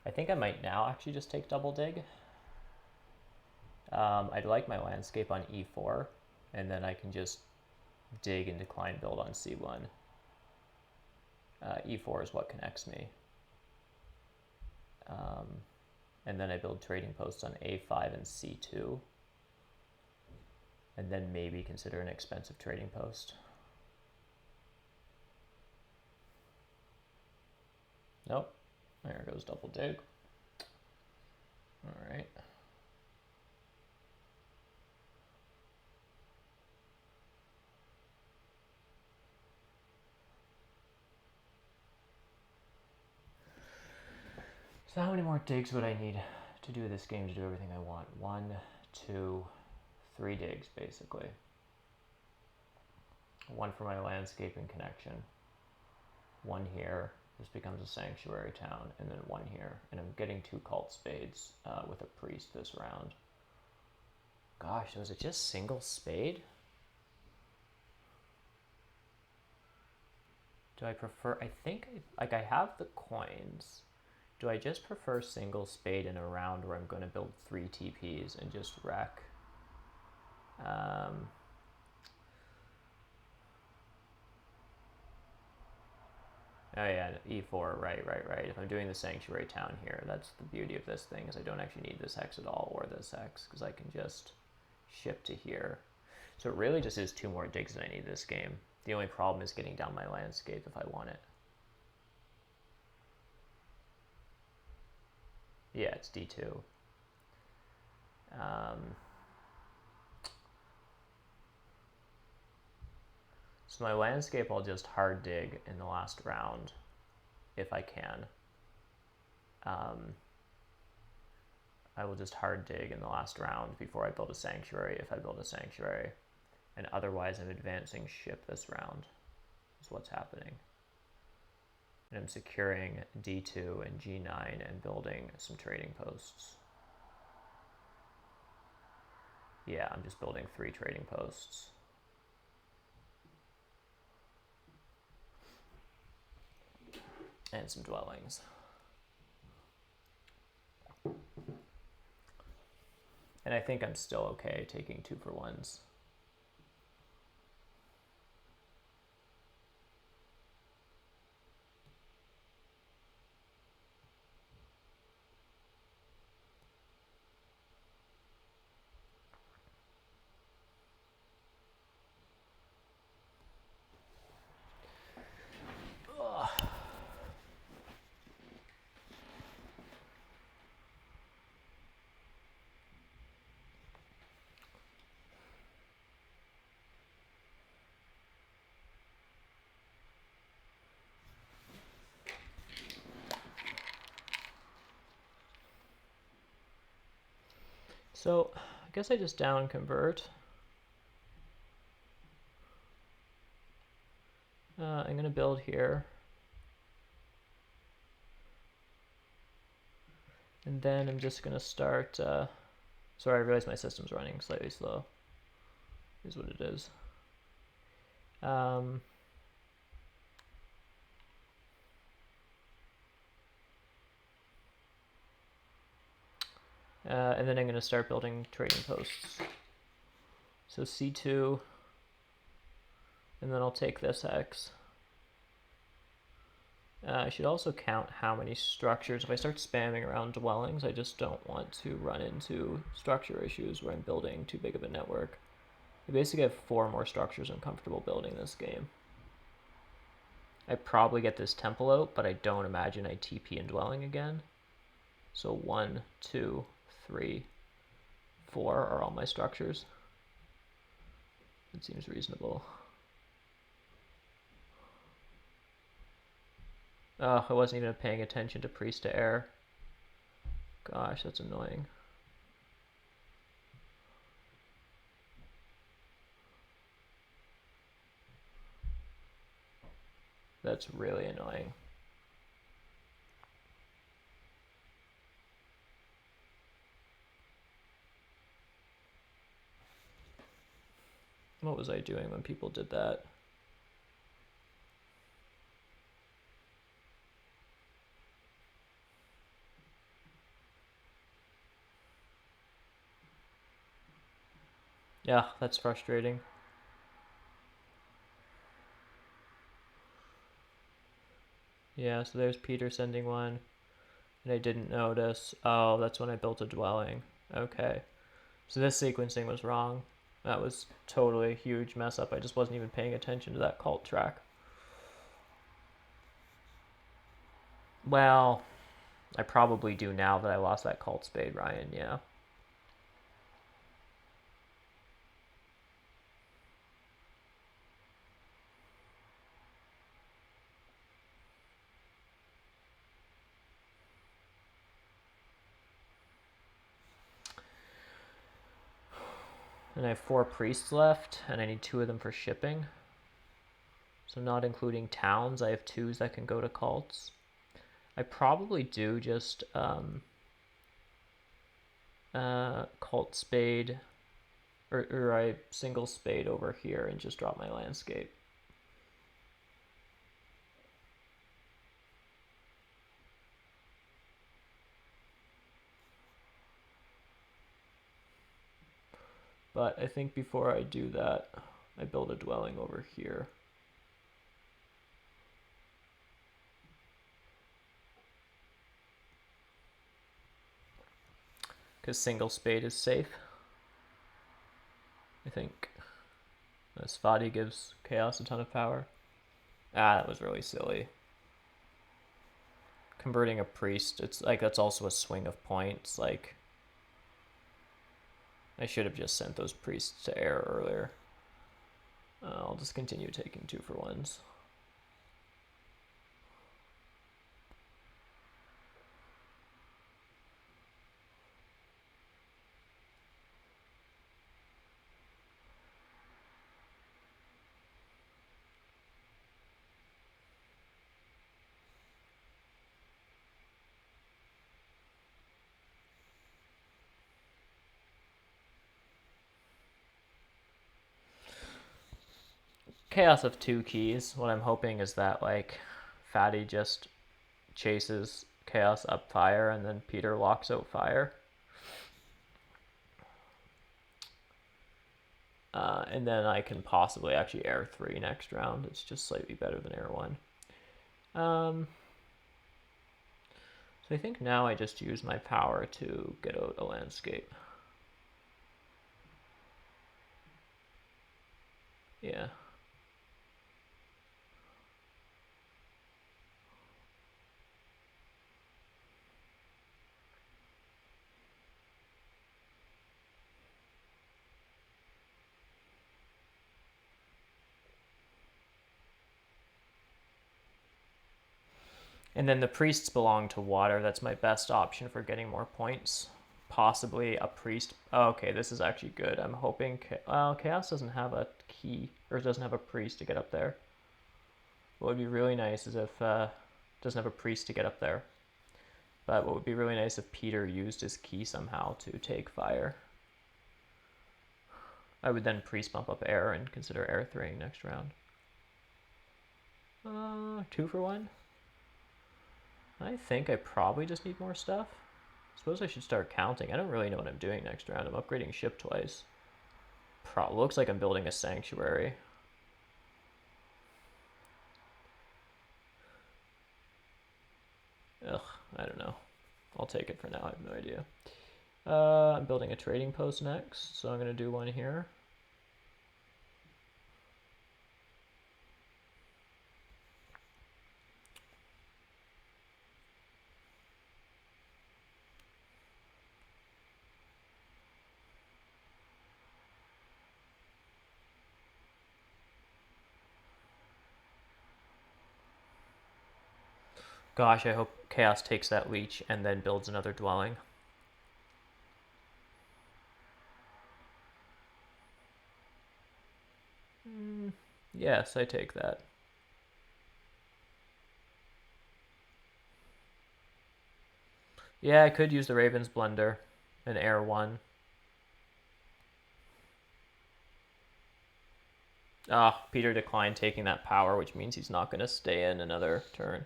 Speaker 1: I think I might now actually just take double dig. I'd like my landscape on E4, and then I can just dig and decline build on C1. E4 is what connects me. And then I build trading posts on A5 and C2. And then maybe consider an expensive trading post. Nope. There goes double dig. All right. So how many more digs would I need to do this game to do everything I want? 1, 2, 3 digs, basically. 1 for my landscape and connection. 1 here. This becomes a sanctuary town, and then 1 here. And I'm getting 2 cult spades with a priest this round. Gosh, was it just single spade? Do I prefer, I think, like I have the coins. Do I just prefer single spade in a round where I'm going to build 3 TPs and just wreck? Oh yeah, E4, right. If I'm doing the sanctuary town here, that's the beauty of this thing, is I don't actually need this hex at all, or this hex, because I can just ship to here. So it really just is 2 more digs that I need this game. The only problem is getting down my landscape if I want it. Yeah, it's D2. So my landscape I'll just hard dig in the last round, if I can. I will just hard dig in the last round before I build a sanctuary, if I build a sanctuary. And otherwise I'm advancing ship this round, is what's happening. And I'm securing D2 and G9 and building some trading posts. Yeah, I'm just building 3 trading posts. And some dwellings. And I think I'm still okay taking 2-for-1s. So I guess I just down convert. I'm going to build here. And then I'm just going to start... sorry, I realize my system's running slightly slow. Is what it is. And then I'm going to start building trading posts. So C2, and then I'll take this X. I should also count how many structures. If I start spamming around dwellings, I just don't want to run into structure issues where I'm building too big of a network. I basically have 4 more structures I'm comfortable building this game. I probably get this temple out, but I don't imagine I TP in dwelling again. So 1, 2, 3, 4 are all my structures. It seems reasonable. Oh, I wasn't even paying attention to priest to air. Gosh, that's annoying. That's really annoying. What was I doing when people did that? Yeah, that's frustrating. Yeah, so there's Peter sending one, and I didn't notice. Oh, that's when I built a dwelling. Okay. So this sequencing was wrong. That was totally a huge mess up. I just wasn't even paying attention to that cult track. Well, I probably do now that I lost that cult spade, Ryan, yeah. And I have 4 priests left, and I need 2 of them for shipping. So not including towns, I have 2s that can go to cults. I probably do just cult spade, or I single spade over here and just drop my landscape. But I think before I do that, I build a dwelling over here. Because single spade is safe. I think. Svati gives Chaos a ton of power. Ah, that was really silly. Converting a priest, it's like that's also a swing of points. Like, I should have just sent those priests to air earlier. I'll just continue taking 2-for-1s. Chaos of 2 keys. What I'm hoping is that, like, Fatty just chases Chaos up fire and then Peter locks out fire. And then I can possibly actually air 3 next round. It's just slightly better than air 1. So I think now I just use my power to get out a landscape. Yeah. And then the priests belong to water. That's my best option for getting more points. Possibly a priest. Oh, okay, this is actually good. I'm hoping... Chaos doesn't have a key, or doesn't have a priest to get up there. What would be really nice is if doesn't have a priest to get up there. But what would be really nice if Peter used his key somehow to take fire. I would then priest bump up air and consider air throwing next round. 2 for 1. I think I probably just need more stuff. Suppose I should start counting. I don't really know what I'm doing next round. I'm upgrading ship twice. Looks like I'm building a sanctuary. Ugh, I don't know. I'll take it for now. I have no idea. I'm building a trading post next, so I'm going to do one here. Gosh, I hope Chaos takes that leech and then builds another dwelling. Yes, I take that. Yeah, I could use the Raven's Blunder and air 1. Peter declined taking that power, which means he's not going to stay in another turn.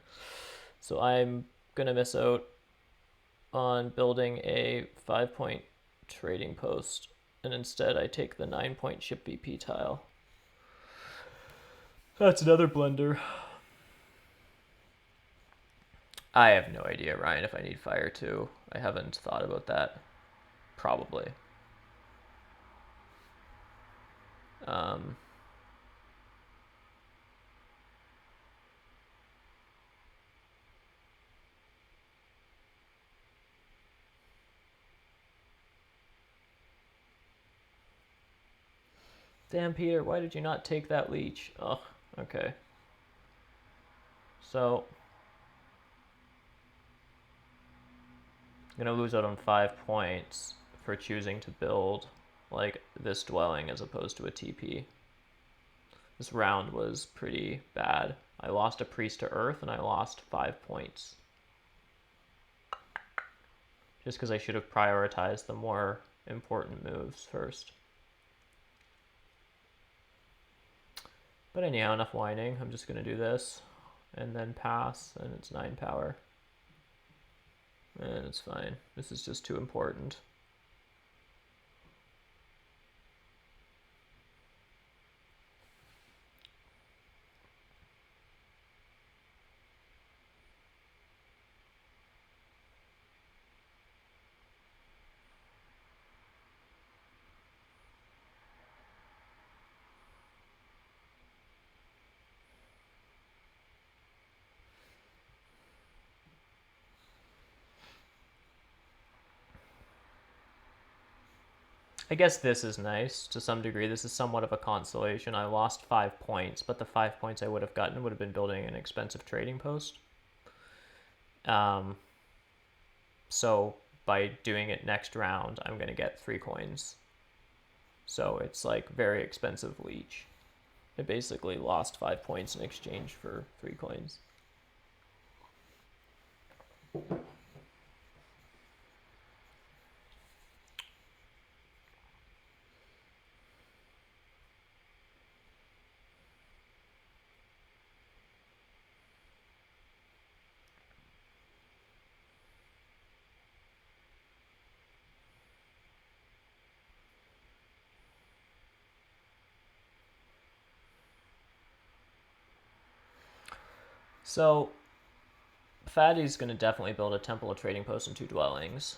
Speaker 1: So I'm going to miss out on building a 5-point trading post, and instead I take the 9-point ship VP tile. That's another blunder. I have no idea, Ryan, if I need fire too. I haven't thought about that. Probably. Damn, Peter, why did you not take that leech? Oh, okay. So, I'm going to lose out on 5 points for choosing to build, like, this dwelling as opposed to a TP. This round was pretty bad. I lost a priest to earth, and I lost 5 points. Just because I should have prioritized the more important moves first. But anyhow, enough whining. I'm just going to do this and then pass, and it's 9 power. And it's fine. This is just too important. I guess this is nice to some degree. This is somewhat of a consolation. I lost 5 points, but the 5 points I would have gotten would have been building an expensive trading post. So by doing it next round, I'm going to get 3 coins. So it's like very expensive leech. I basically lost 5 points in exchange for 3 coins. So Fatty's going to definitely build a temple, a trading post, and 2 dwellings.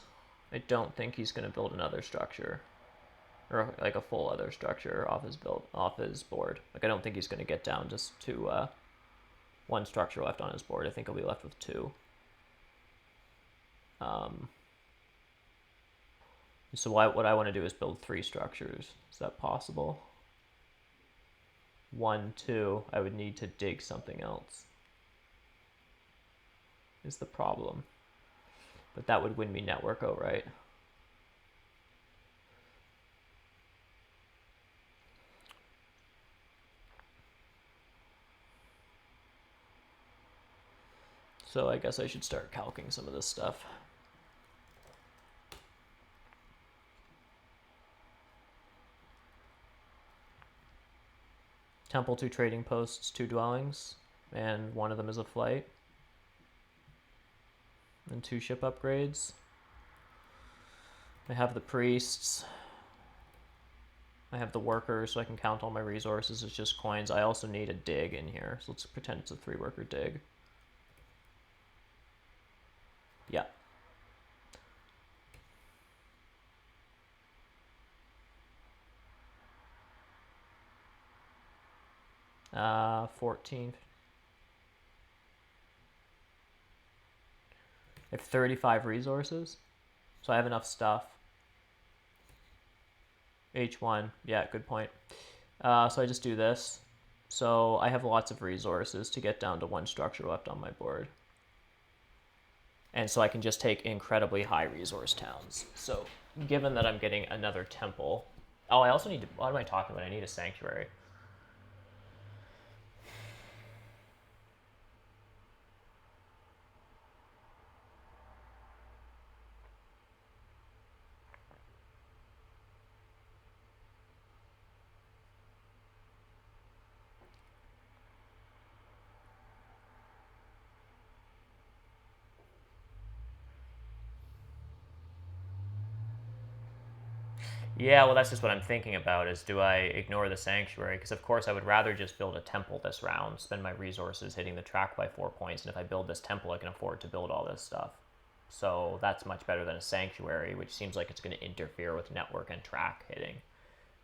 Speaker 1: I don't think he's going to build another structure, or like a full other structure off his board. Like I don't think he's going to get down just to 1 structure left on his board. I think he'll be left with 2. So what I want to do is build 3 structures. Is that possible? 1, 2. I would need to dig something else. Is the problem. But that would win me network outright. So I guess I should start calcing some of this stuff. Temple, 2 trading posts, 2 dwellings, and one of them is a flight. And 2 ship upgrades. I have the priests. I have the workers, so I can count all my resources as just coins. I also need a dig in here, so let's pretend it's a 3-worker dig. Yeah. 14. I have 35 resources, so I have enough stuff. H1, yeah, good point. So I just do this. So I have lots of resources to get down to 1 structure left on my board. And so I can just take incredibly high resource towns. So given that I'm getting another temple... Oh, I also need to... What am I talking about? I need a sanctuary. Yeah, well, that's just what I'm thinking about, is do I ignore the sanctuary? Because, of course, I would rather just build a temple this round, spend my resources hitting the track by 4 points, and if I build this temple, I can afford to build all this stuff. So that's much better than a sanctuary, which seems like it's going to interfere with network and track hitting.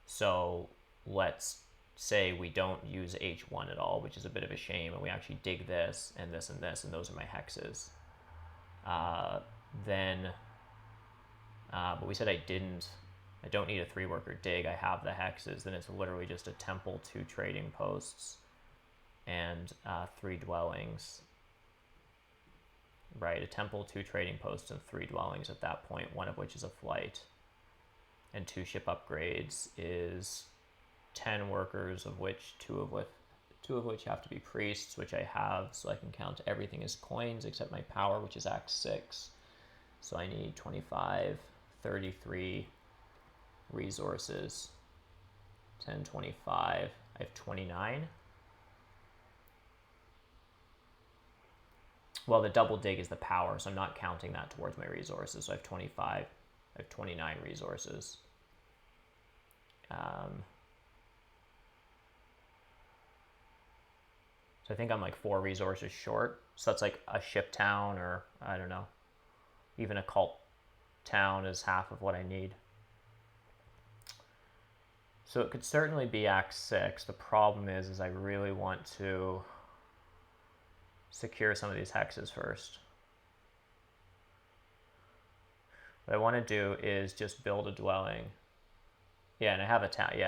Speaker 1: So let's say we don't use H1 at all, which is a bit of a shame, and we actually dig this, and this, and this, and those are my hexes. But we said I don't need a 3-worker dig. I have the hexes. Then it's literally just a temple, 2 trading posts, and 3 dwellings. Right, a temple, 2 trading posts, and 3 dwellings at that point, one of which is a flight. And 2 ship upgrades is 10 workers, of which two of which have to be priests, which I have, so I can count everything as coins except my power, which is Act 6. So I need 25, 33 resources, 10, 25. I have 29. Well, the double dig is the power, so I'm not counting that towards my resources. So I have 25. I have 29 resources. So I think I'm like 4 resources short. So that's like a ship town, or I don't know. Even a cult town is half of what I need. So it could certainly be Act 6. The problem is I really want to secure some of these hexes first. What I want to do is just build a dwelling. Yeah, and I have a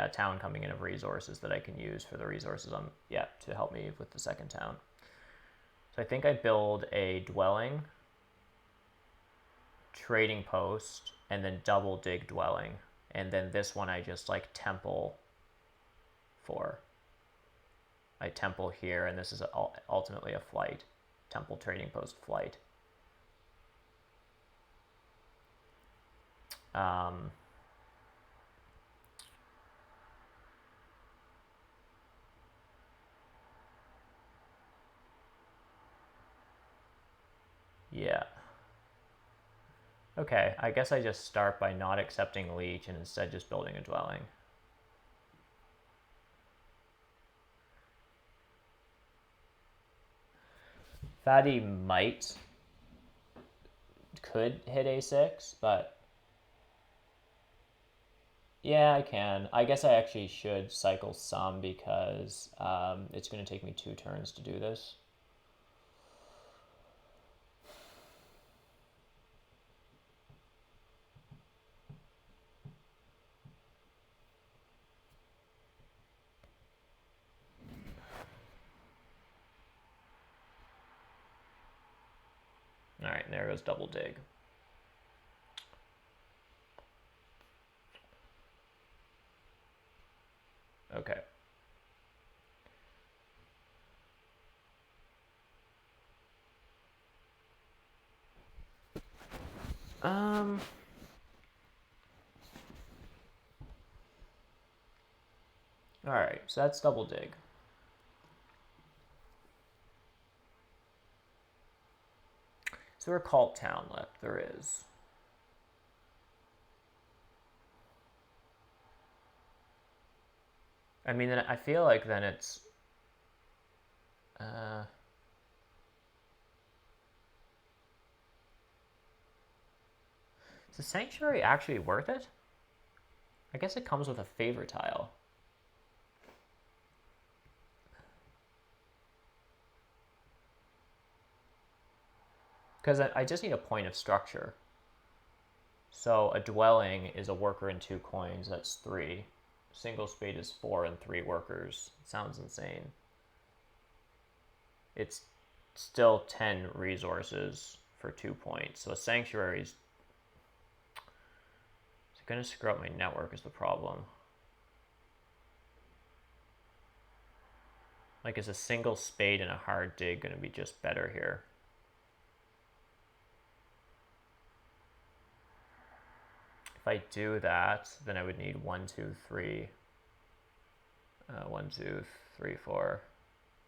Speaker 1: town coming in of resources that I can use for the resources to help me with the second town. So I think I build a dwelling, trading post, and then double dig dwelling. And then this one I just like temple for. I temple here, and this is ultimately a flight. Temple, trading post, flight. Yeah. Okay, I guess I just start by not accepting leech and instead just building a dwelling. Fatty could hit A6, but yeah, I can. I guess I actually should cycle some because it's going to take me 2 turns to do this. All right, and there goes double dig. Okay. Um, all right, so that's double dig. Is there a cult town left? There is. I mean, then I feel like then it's. Is the sanctuary actually worth it? I guess it comes with a favor tile. Because I just need a point of structure. So a dwelling is a worker and 2 coins. That's 3. Single spade is 4 and 3 workers. Sounds insane. It's still 10 resources for 2 points. So a sanctuary is going to screw up my network is the problem. Like, is a single spade and a hard dig going to be just better here? If I do that, then I would need 1, 2, 3. 1, 2, 3, 4,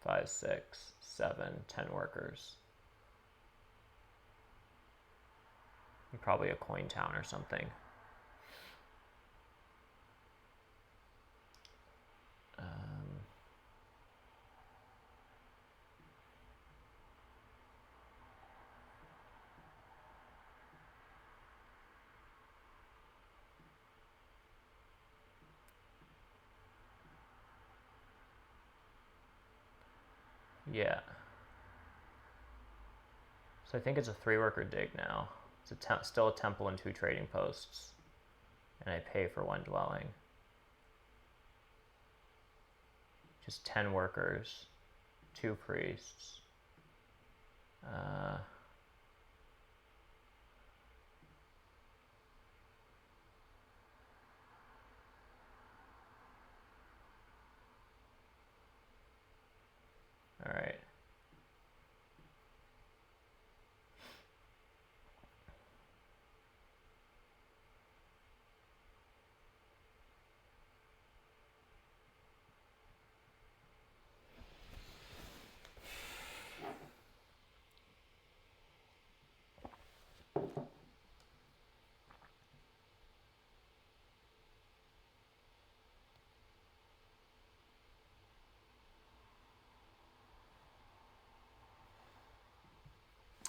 Speaker 1: 5, 6, 7, 10 workers. And probably a coin town or something. Yeah. So I think it's a 3 worker dig now. It's still a temple and 2 trading posts. And I pay for 1 dwelling. Just 10 workers, 2 priests. All right.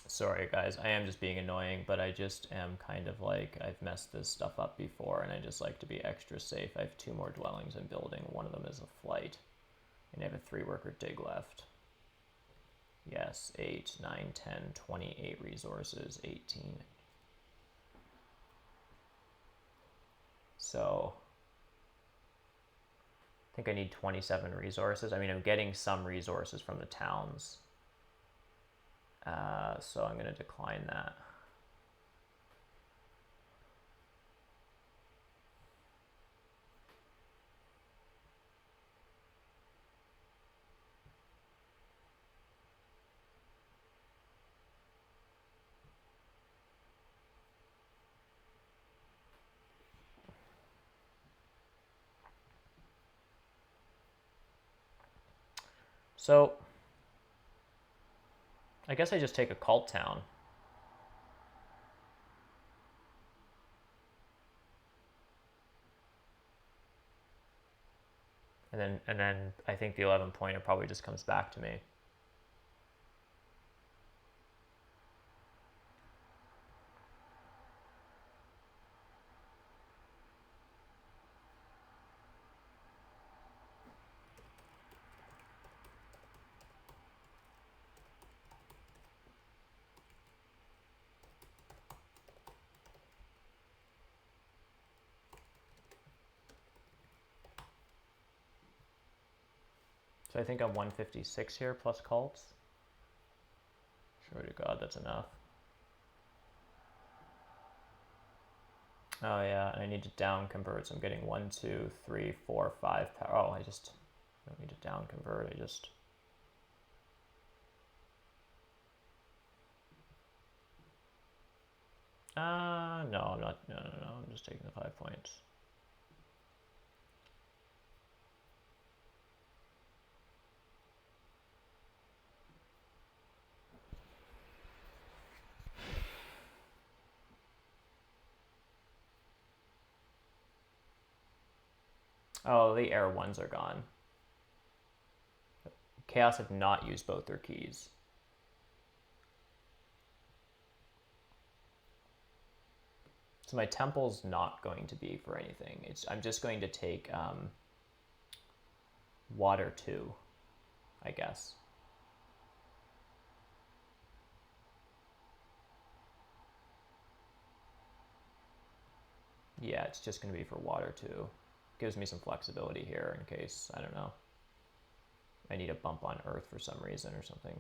Speaker 1: Sorry guys, I am just being annoying, but I just am kind of like, I've messed this stuff up before and I just like to be extra safe. I have 2 more dwellings I'm building. One of them is a flight. And I have a 3 worker dig left. Yes, 8, 9, 10, 28 resources, 18. So I think I need 27 resources. I mean, I'm getting some resources from the towns. So I'm going to decline that. So I guess I just take a cult town. And then I think the 11 pointer probably just comes back to me. So I think I'm 156 here plus cults. Sure to God, that's enough. Oh yeah, and I need to down convert, so I'm getting 1, 2, 3, 4, 5 power. Oh, I just don't need to down convert, I just... No, I'm not. No. I'm just taking the 5 points. Oh, the air ones are gone. Chaos have not used both their keys. So my temple's not going to be for anything. I'm just going to take water 2, I guess. Yeah, it's just going to be for water 2. Gives me some flexibility here in case, I don't know, I need a bump on earth for some reason or something.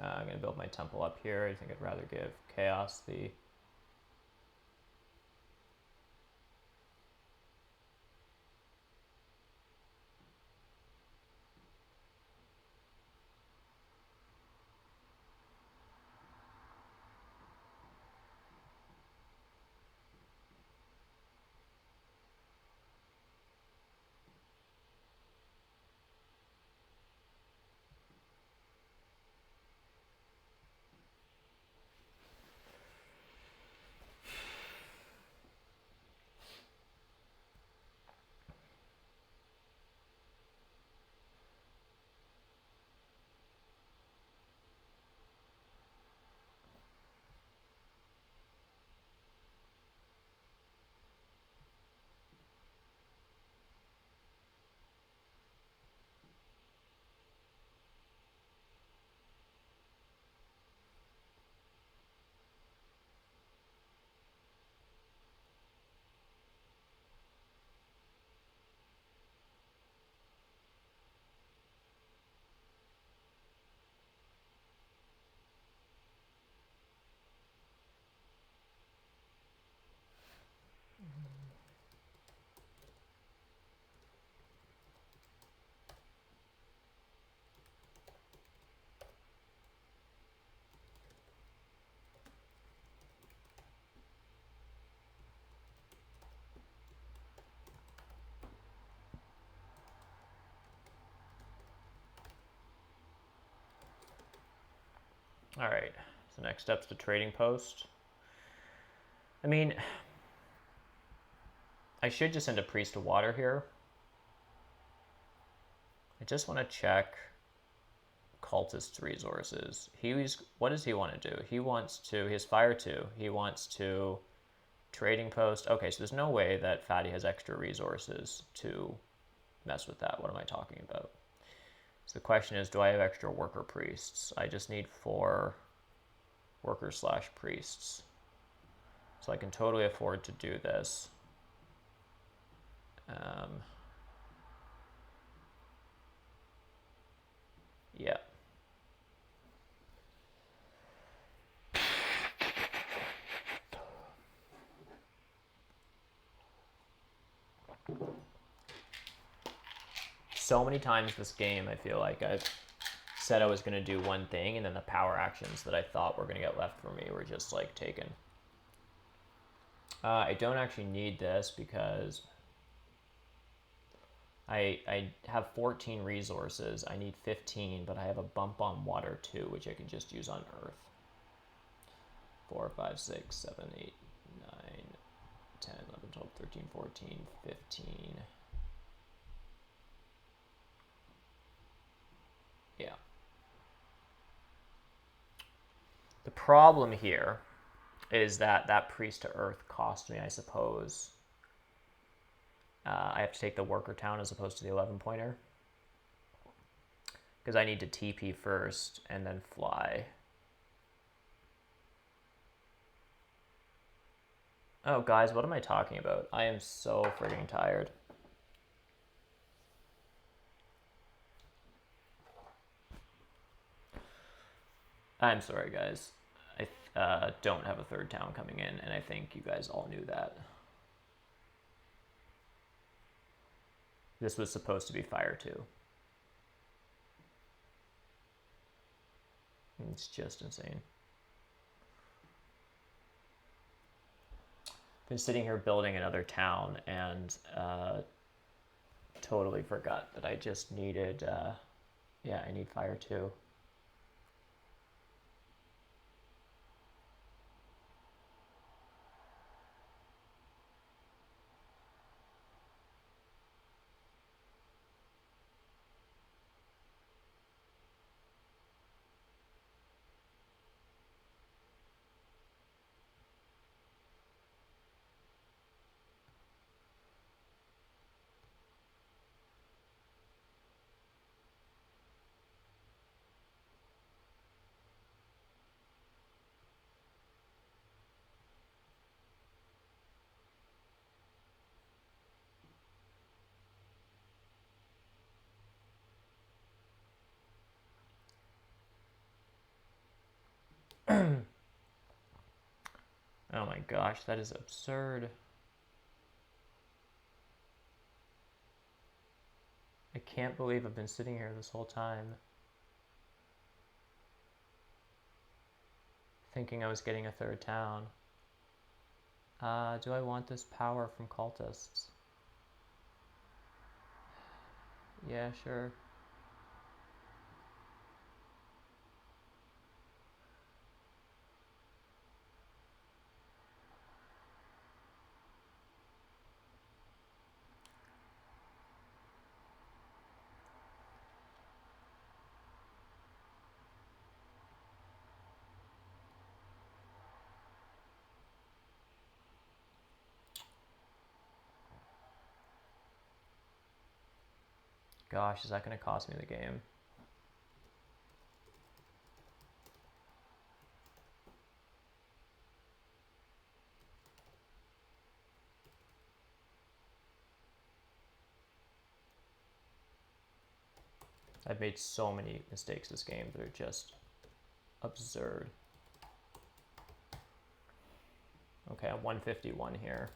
Speaker 1: I'm going to build my temple up here. I think I'd rather give chaos the... All right, so next step's the trading post. I mean, I should just send a priest to water here. I just want to check cultist's resources. What does he want to do? He has fire 2. He wants to trading post. Okay, so there's no way that Fatty has extra resources to mess with that. What am I talking about? So the question is, do I have extra worker priests? I just need 4 workers/priests. So I can totally afford to do this. Yeah. So many times this game, I feel like I've said I was going to do one thing, and then the power actions that I thought were going to get left for me were just like taken. I don't actually need this because I have 14 resources. I need 15, but I have a bump on water 2, which I can just use on earth. 4, 5, 6, 7, 8, 9, 10, 11, 12, 13, 14, 15. Yeah. The problem here is that priest to earth cost me, I suppose. I have to take the worker town as opposed to the 11 pointer. Because I need to TP first and then fly. Oh, guys, what am I talking about? I am so freaking tired. I'm sorry, guys. I don't have a third town coming in, and I think you guys all knew that. This was supposed to be Fire 2. It's just insane. Been sitting here building another town and totally forgot that I just needed, yeah, I need Fire 2. Oh my gosh, that is absurd. I can't believe I've been sitting here this whole time thinking I was getting a third town. Do I want this power from cultists? Yeah, sure. Gosh, is that going to cost me the game? I've made so many mistakes this game that are just absurd. Okay, I'm 151 here.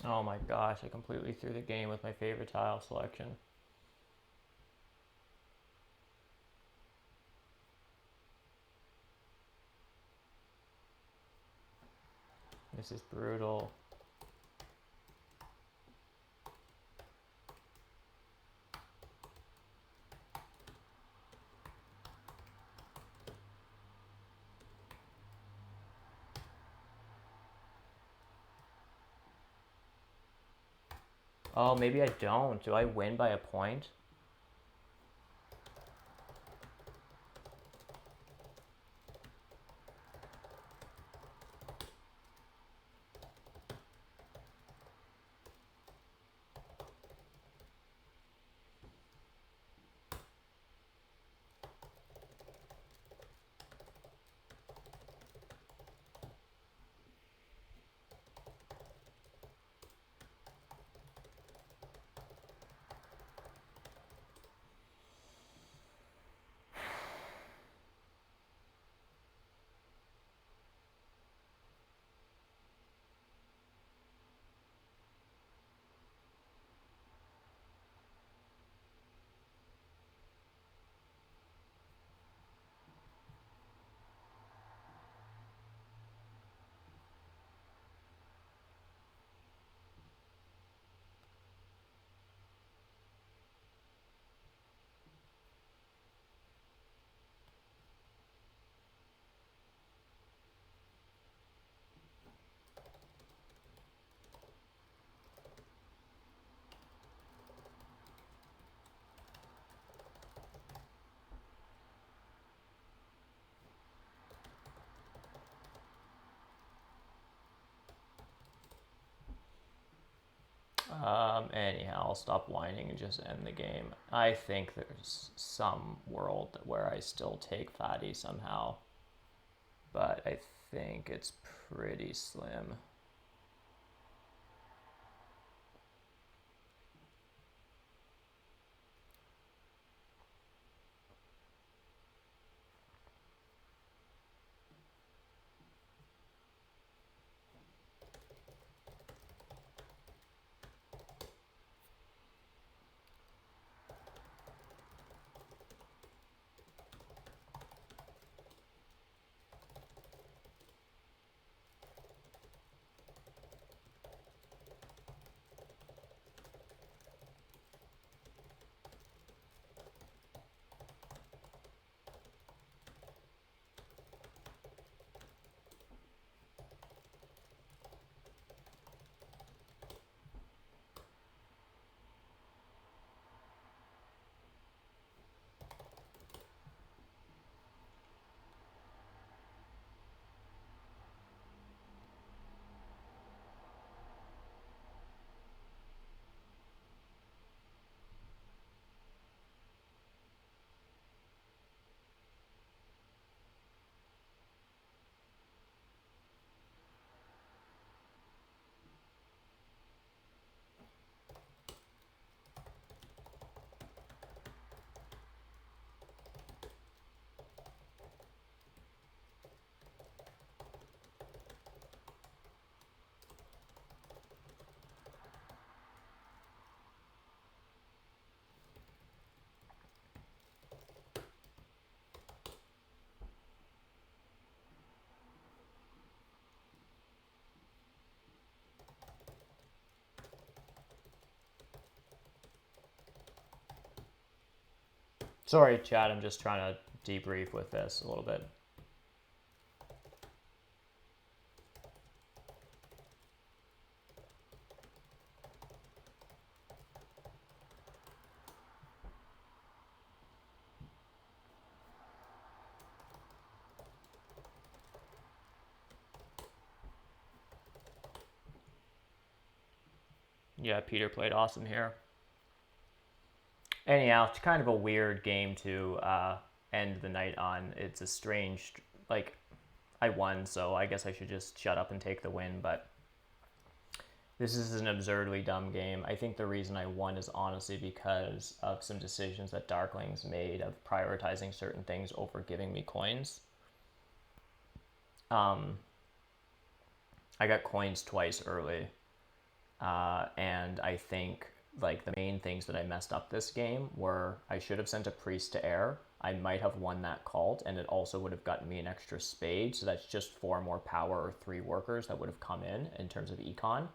Speaker 1: Oh my gosh, I completely threw the game with my favorite tile selection. This is brutal. Oh, maybe I don't. Do I win by a point? Anyhow, I'll stop whining and just end the game. I think there's some world where I still take fatty somehow, but I think it's pretty slim. Sorry, chat, I'm just trying to debrief with this a little bit. Yeah, Peter played awesome here. Anyhow, it's kind of a weird game to end the night on. It's a strange, like, I won, so I guess I should just shut up and take the win, but this is an absurdly dumb game. I think the reason I won is honestly because of some decisions that Darklings made of prioritizing certain things over giving me coins. I got coins twice early, and I think like the main things that I messed up this game were I should have sent a priest to air. I might have won that cult, and it also would have gotten me an extra spade. So that's just 4 more power or 3 workers that would have come in terms of econ.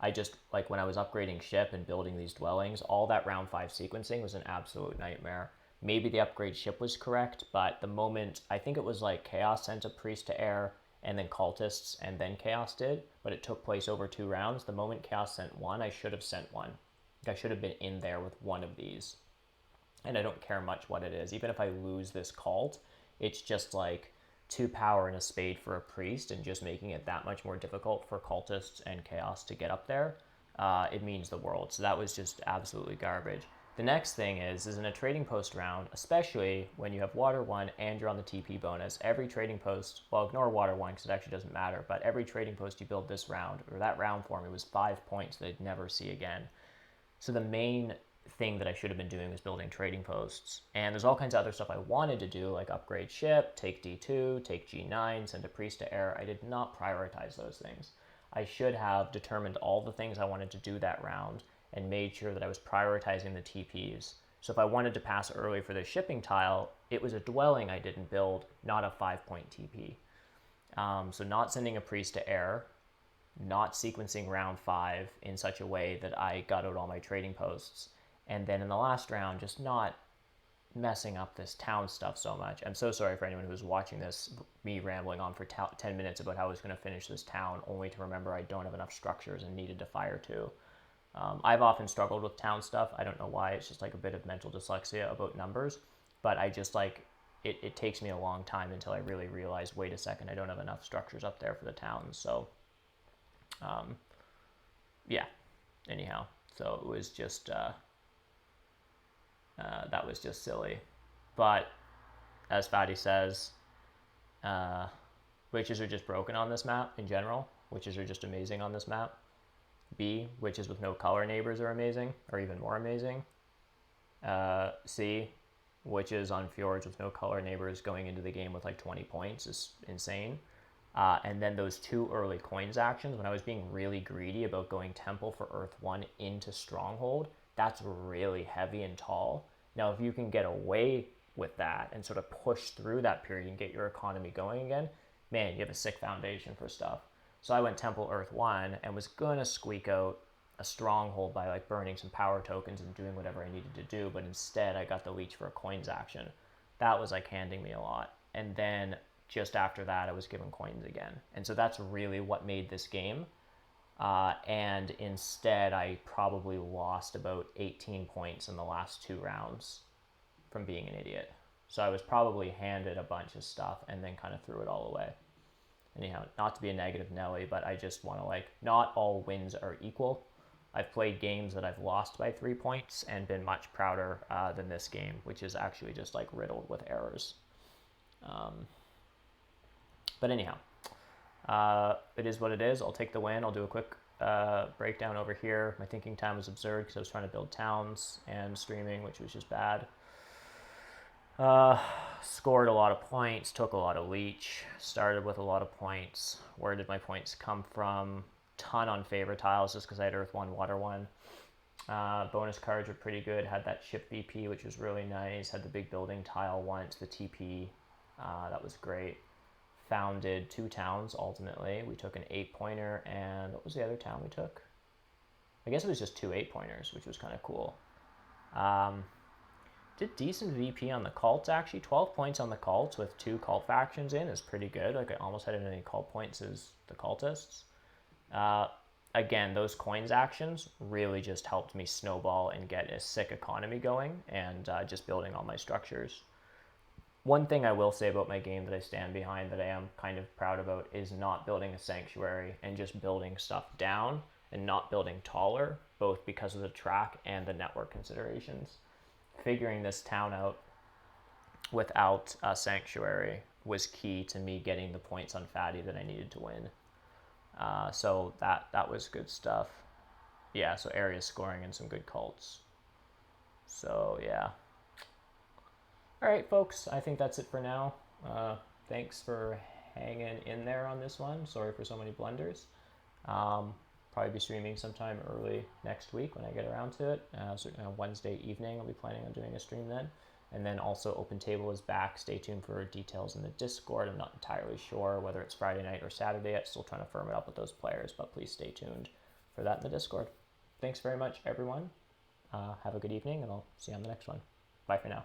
Speaker 1: I just like when I was upgrading ship and building these dwellings, all that round 5 sequencing was an absolute nightmare. Maybe the upgrade ship was correct, but the moment I think it was like Chaos sent a priest to air, and then cultists, and then Chaos did, but it took place over 2 rounds. The moment Chaos sent one, I should have sent one. I should have been in there with one of these. And I don't care much what it is. Even if I lose this cult, it's just like 2 power and a spade for a priest, and just making it that much more difficult for cultists and Chaos to get up there. It means the world. So that was just absolutely garbage. The next thing is in a trading post round, especially when you have water 1 and you're on the TP bonus, every trading post, well, ignore water 1 because it actually doesn't matter, but every trading post you build this round, or that round for me, was 5 points that I'd never see again. So the main thing that I should have been doing was building trading posts. And there's all kinds of other stuff I wanted to do, like upgrade ship, take D2, take G9, send a priest to air. I did not prioritize those things. I should have determined all the things I wanted to do that round and made sure that I was prioritizing the TPs. So if I wanted to pass early for the shipping tile, it was a dwelling I didn't build, not a 5-point TP. So not sending a priest to air, not sequencing round 5 in such a way that I got out all my trading posts, and then in the last round, just not messing up this town stuff so much. I'm so sorry for anyone who's watching this, me rambling on for 10 minutes about how I was going to finish this town, only to remember I don't have enough structures and needed to fire 2. I've often struggled with town stuff. I don't know why. It's just like a bit of mental dyslexia about numbers. But I just like, it takes me a long time until I really realize, wait a second, I don't have enough structures up there for the towns. So, yeah. Anyhow, So it was just, that was just silly. But as Fatty says, witches are just broken on this map in general. Witches are just amazing on this map. B, witches with no color neighbors are amazing, or even more amazing. C, witches on fjords with no color neighbors going into the game with like 20 points is insane. And then those 2 early coins actions, when I was being really greedy about going Temple for Earth 1 into Stronghold, that's really heavy and tall. Now, if you can get away with that and sort of push through that period and get your economy going again, man, you have a sick foundation for stuff. So I went Temple Earth 1 and was going to squeak out a Stronghold by like burning some power tokens and doing whatever I needed to do, but instead I got the leech for a coins action. That was like handing me a lot. And then just after that, I was given coins again. And so that's really what made this game. And instead, I probably lost about 18 points in the last 2 rounds from being an idiot. So I was probably handed a bunch of stuff and then kind of threw it all away. Anyhow, not to be a negative Nelly, but I just want to like, not all wins are equal. I've played games that I've lost by 3 points and been much prouder than this game, which is actually just like riddled with errors. But anyhow, it is what it is. I'll take the win. I'll do a quick breakdown over here. My thinking time was absurd because I was trying to build towns and streaming, which was just bad. Scored a lot of points, took a lot of leech, started with a lot of points. Where did my points come from? Ton on favorite tiles just because I had Earth 1, Water 1. Bonus cards were pretty good. Had that ship VP, which was really nice. Had the big building tile once, the TP. That was great. Founded 2 towns ultimately. We took an 8-pointer, and what was the other town we took? I guess it was just 2 8-pointers, which was kind of cool. Did decent VP on the cults actually. 12 points on the cults with 2 cult factions in is pretty good. Like I almost had as many cult points as the cultists. Again, those coins actions really just helped me snowball and get a sick economy going and just building all my structures. One thing I will say about my game that I stand behind that I am kind of proud about is not building a sanctuary and just building stuff down and not building taller, both because of the track and the network considerations. Figuring this town out without a sanctuary was key to me getting the points on Fatty that I needed to win. So that was good stuff. Yeah, so area scoring and some good cults. So yeah. All right, folks, I think that's it for now. Thanks for hanging in there on this one. Sorry for so many blunders. Probably be streaming sometime early next week when I get around to it. Wednesday evening, I'll be planning on doing a stream then. And then also Open Table is back. Stay tuned for details in the Discord. I'm not entirely sure whether it's Friday night or Saturday yet. Still trying to firm it up with those players, but please stay tuned for that in the Discord. Thanks very much, everyone. Have a good evening, and I'll see you on the next one. Bye for now.